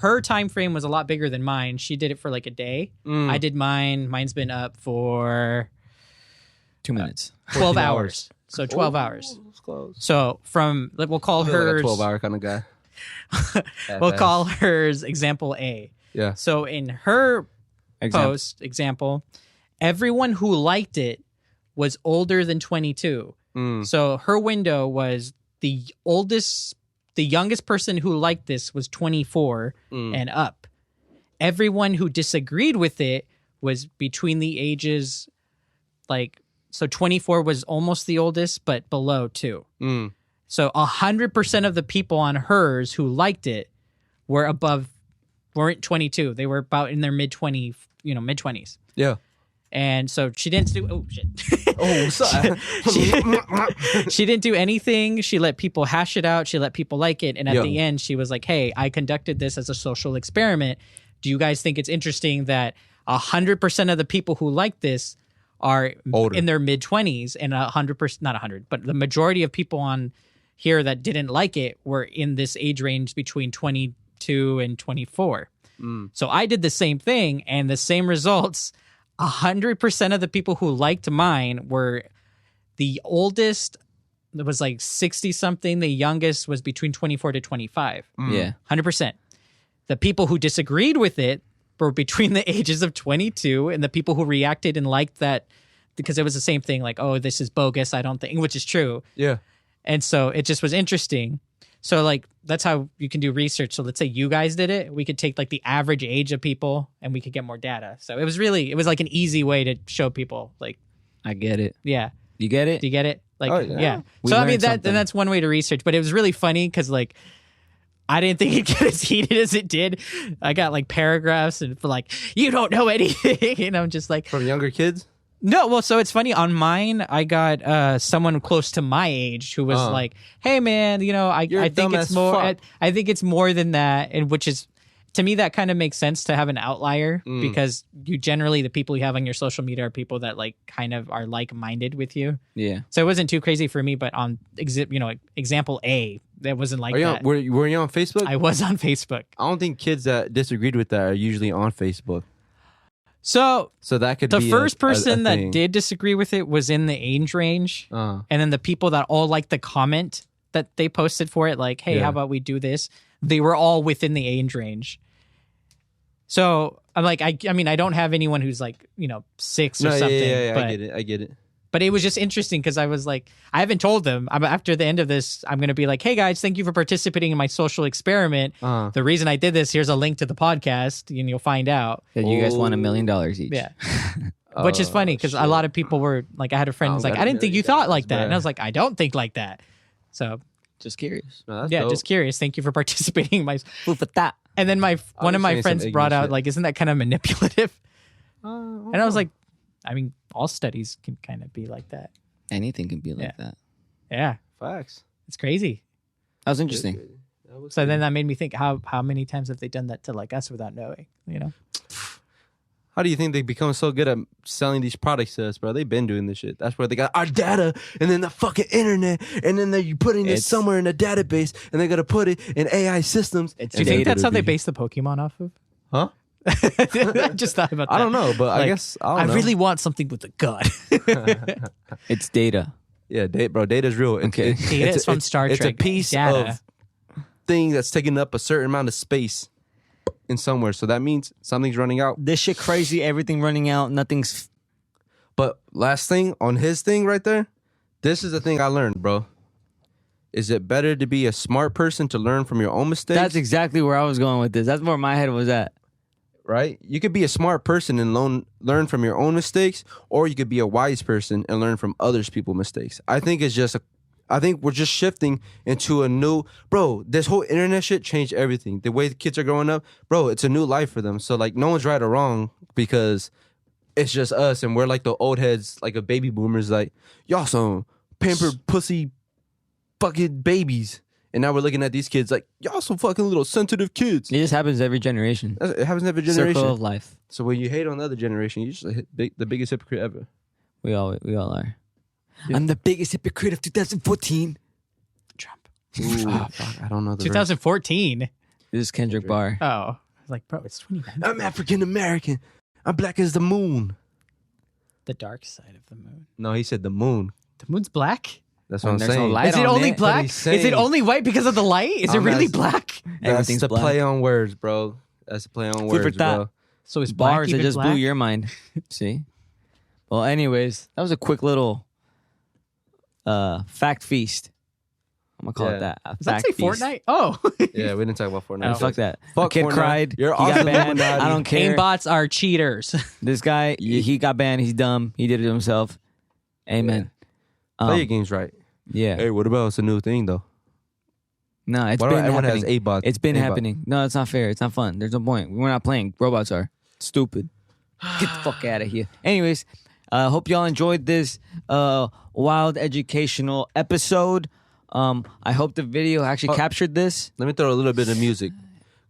C: her time frame was a lot bigger than mine, she did it for like a day. I did mine. Mine's been up for
D: 2 minutes.
C: 12
A: 14
C: hours. So 12 hours.
A: It's close.
C: So from, we'll call
A: I feel like
C: hers,
A: a 12-hour kind of guy.
C: we'll call hers example A.
A: Yeah.
C: So in her
D: Example.
C: post example, everyone who liked it was older than 22. So her window was the youngest person who liked this was 24 and up. Everyone who disagreed with it was between the ages, like, so 24 was almost the oldest, but below 2. So 100% of the people on hers who liked it weren't 22. They were about in their mid-20s.
A: Yeah.
C: And so she didn't do, oh shit.
A: Oh, sorry.
C: She didn't do anything. She let people hash it out. She let people like it. And at the end, she was like, hey, I conducted this as a social experiment. Do you guys think it's interesting that 100% of the people who like this are
A: Older.
C: in their mid-20s, and 100%, not 100, but the majority of people on here that didn't like it were in this age range between 22 and 24. So I did the same thing, and the same results. 100% of the people who liked mine were the oldest. It was like 60 something. The youngest was between 24 to 25.
D: Yeah.
C: 100%. The people who disagreed with it were between the ages of 22, and the people who reacted and liked that, because it was the same thing, like, oh, this is bogus, I don't think, which is true.
A: Yeah.
C: And so it just was interesting. So like, that's how you can do research. So let's say you guys did it. We could take like the average age of people and we could get more data. So it was like an easy way to show people, like,
D: I get it.
C: yeah.
D: You get it?
C: Do you get it? Like,
A: Oh, yeah.
C: yeah.
D: We
C: So I mean,
D: learned something.
C: that's one way to research, but it was really funny because like, I didn't think it'd get as heated as it did. I got like paragraphs and for like, you don't know anything. And I'm just like,
A: From younger kids?
C: no, well, so it's funny. On mine, I got someone close to my age who was like, "Hey, man, I think
A: dumb
C: it's
A: as
C: more.
A: fuck."
C: I think it's more than that." And which is, to me, that kind of makes sense to have an outlier because you generally the people you have on your social media are people that like kind of are like minded with you.
D: Yeah.
C: So it wasn't too crazy for me. But on example A, that wasn't like that.
A: Were you on Facebook?
C: I was on Facebook.
A: I don't think kids that disagreed with that are usually on Facebook.
C: So
A: that could
C: the
A: be
C: first person that
A: thing.
C: did disagree with it was in the age range. And then the people that all liked the comment that they posted for it, like, hey, how about we do this? They were all within the age range. So I'm like, I mean, I don't have anyone who's like, 6 or something.
A: Yeah,
C: but,
A: I get it.
C: But it was just interesting because I was like, I haven't told them. After the end of this, I'm going to be like, hey guys, thank you for participating in my social experiment. The reason I did this, here's a link to the podcast and you'll find out.
D: That you guys won $1 million each.
C: Yeah. Which is funny because a lot of people were like, I had a friend who's like, I didn't think you thought like that. And I was like, I don't think like that. So
D: Just curious.
A: No, that's
C: yeah,
A: dope.
C: just curious. Thank you for participating in my.
D: Food for thought.
C: And then one of my
A: saying
C: friends
A: some
C: brought
A: ignorant
C: out
A: shit.
C: like, isn't that kind of manipulative? And I was like, I mean, all studies can kind of be like that.
D: Anything can be like that.
C: Yeah,
A: Facts.
C: it's crazy.
D: That was interesting.
C: So then that made me think, how many times have they done that to like us without knowing?
A: How do you think they become so good at selling these products to us, bro? They've been doing this shit. That's where they got our data and then the fucking internet. And then you putting this somewhere in a database and they're going to put it in AI systems.
C: Do you think that's how they base the Pokemon off of?
A: Huh?
C: I just thought about that.
A: I don't know, but I
C: Like,
A: guess I don't know.
C: really want something with a gun.
D: It's data.
A: Yeah, data's real.
D: Okay.
C: Data is from Star
A: It's a
C: Trek.
A: piece
C: Data.
A: of thing that's taking up a certain amount of space in somewhere. So that means something's running out.
D: This shit crazy. Everything running out. Nothing's.
A: But last thing on his thing right there, this is the thing I learned, bro. Is it better to be a smart person to learn from your own mistakes?
D: That's exactly where I was going with this. That's where my head was at.
A: Right? You could be a smart person and learn from your own mistakes, or you could be a wise person and learn from others people's mistakes. I think I think we're just shifting into a new, bro, this whole internet shit changed everything. The way the kids are growing up, bro, it's a new life for them. So like no one's right or wrong because it's just us and we're like the old heads, like a baby boomers, like, y'all some pampered pussy fucking babies. And now we're looking at these kids like, y'all some fucking little sensitive kids.
D: It just happens every generation.
A: It happens every generation.
D: Circle of life.
A: So when you hate on the other generation, you just hit the biggest hypocrite ever.
D: We all are. Yeah. I'm the biggest hypocrite of 2014.
C: Trump.
A: Ooh, fuck, I don't know the
C: 2014.
D: This is Kendrick Bar.
C: Oh, I was like, bro, it's 2019.
A: I'm African American. I'm black as the moon.
C: The dark side of the moon.
A: No, he said the moon.
C: The moon's black?
A: That's what I'm
D: there's no
A: saying.
D: light
C: Is it
D: on
C: only
D: it.
C: black?
A: He's
C: Is
A: saying.
C: it only white because of the light? Is it really black?
A: That's
D: Everything's
A: the
D: black.
A: play on words, bro. That's the play on
D: Food for
A: words,
D: thought.
A: bro.
C: So is black
D: Bars that
C: even
D: just
C: black?
D: blew your mind. See? Well, anyways, that was a quick little fact feast. I'm gonna call it that. A
C: Does that
D: fact
C: say
D: feast.
C: Fortnite? Oh.
A: Yeah, we didn't talk about Fortnite.
C: Oh.
D: Fuck that.
A: Fuck
D: A kid
A: Fortnite.
D: cried.
A: You're
D: he got
A: awesome,
D: banned.
A: Illuminati.
D: I don't care.
C: Aimbots are cheaters.
D: This guy, he got banned. He's dumb. He did it himself. Amen.
A: Play your games right.
D: Yeah.
A: Hey, what about it's a new thing though?
D: No, it's
A: Why
D: been
A: everyone
D: happening.
A: has A-bots?
D: It's been
A: A-bot.
D: happening. No, it's not fair. It's not fun. There's no point. We're not playing. Robots are. Stupid. Get the fuck out of here. Anyways, hope y'all enjoyed this wild educational episode. I hope the video actually captured this.
A: Let me throw a little bit of music.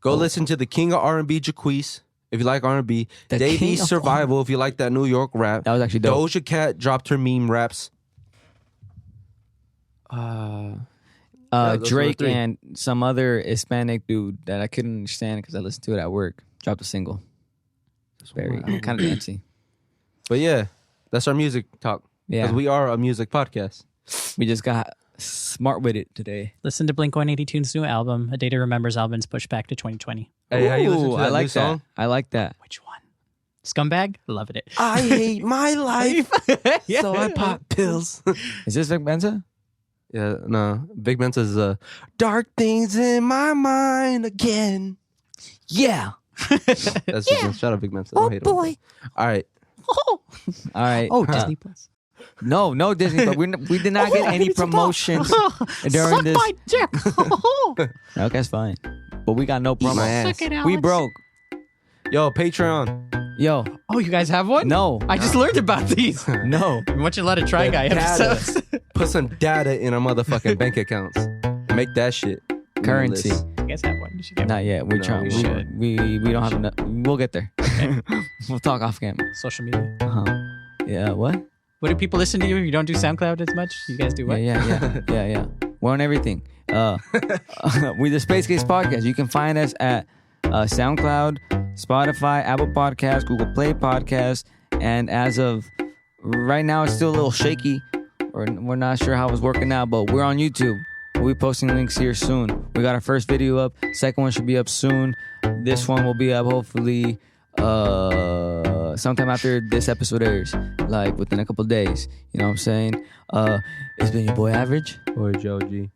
A: Go listen to the King of R&B, Jaquise, if you like R&B.
D: The
A: Dave
D: King
A: East
D: of
A: Survival, if you like that New York rap.
D: That was actually dope.
A: Doja Cat dropped her meme raps. those were
D: Drake
A: 3.
D: and some other Hispanic dude that I couldn't understand because I listened to it at work dropped a single. It's very kind of dancey.
A: But yeah, that's our music talk.
D: Yeah.
A: Because we are a music podcast.
D: We just got smart with it today.
C: Listen to Blink-182's new album. A Day to Remember's album's pushed back to 2020.
A: Hey, how you listen
D: Ooh,
A: to that
D: I like
A: new song?
D: that. I like that.
C: Which one? Scumbag? Loving it.
A: I hate my life, so I pop pills.
D: Is this Vic Mensa?
A: Yeah, no. Big Ben says, dark things in my mind again.
D: Yeah.
A: That's Big Ben. Shut up, Big Ben. Oh, boy. All right.
D: All right.
C: Oh, Disney Plus.
D: No Disney, but we did not get any promotion during this.
C: dick.
D: Okay, that's fine. But we got no promo.
A: my ass.
C: Suck it,
D: We
C: Alex.
D: broke.
A: Yo, Patreon.
D: Yo,
C: Oh, you guys have one?
D: no.
C: I just learned about these.
D: No.
C: I'm watching a lot of Try Guy
A: Data.
C: episodes.
A: Put some data in our motherfucking bank accounts. Make that shit.
D: Currency.
A: List.
C: You guys have one. You should get
D: Not yet. We're
A: No,
D: trying.
A: we
D: We,
A: should.
D: we don't have enough. We'll get there. We'll talk off camera.
C: one. Social media.
D: Yeah, what?
C: What do people listen to you? You don't do SoundCloud as much? You guys do what?
D: Yeah. We're on everything. We the Space Case Podcast. You can find us at SoundCloud, Spotify, Apple Podcasts, Google Play Podcasts, and as of right now, it's still a little shaky. We're not sure how it's working out, but we're on YouTube. We'll be posting links here soon. We got our first video up. Second one should be up soon. This one will be up hopefully sometime after this episode airs, like within a couple days. You know what I'm saying? It's been your boy Average.
A: Or Joe G.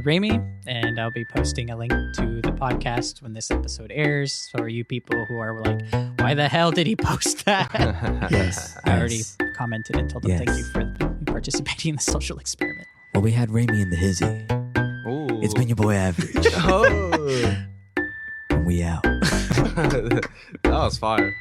C: Remi, and I'll be posting a link to the podcast when this episode airs. So are you people who are like, why the hell did he post that?
D: Yes.
C: I already commented and told them
D: Yes.
C: thank you for participating in the social experiment.
D: Well, we had Remi in the hizzy.
A: Ooh.
D: It's been your boy Average.
A: Oh.
D: And we out.
A: That was fire.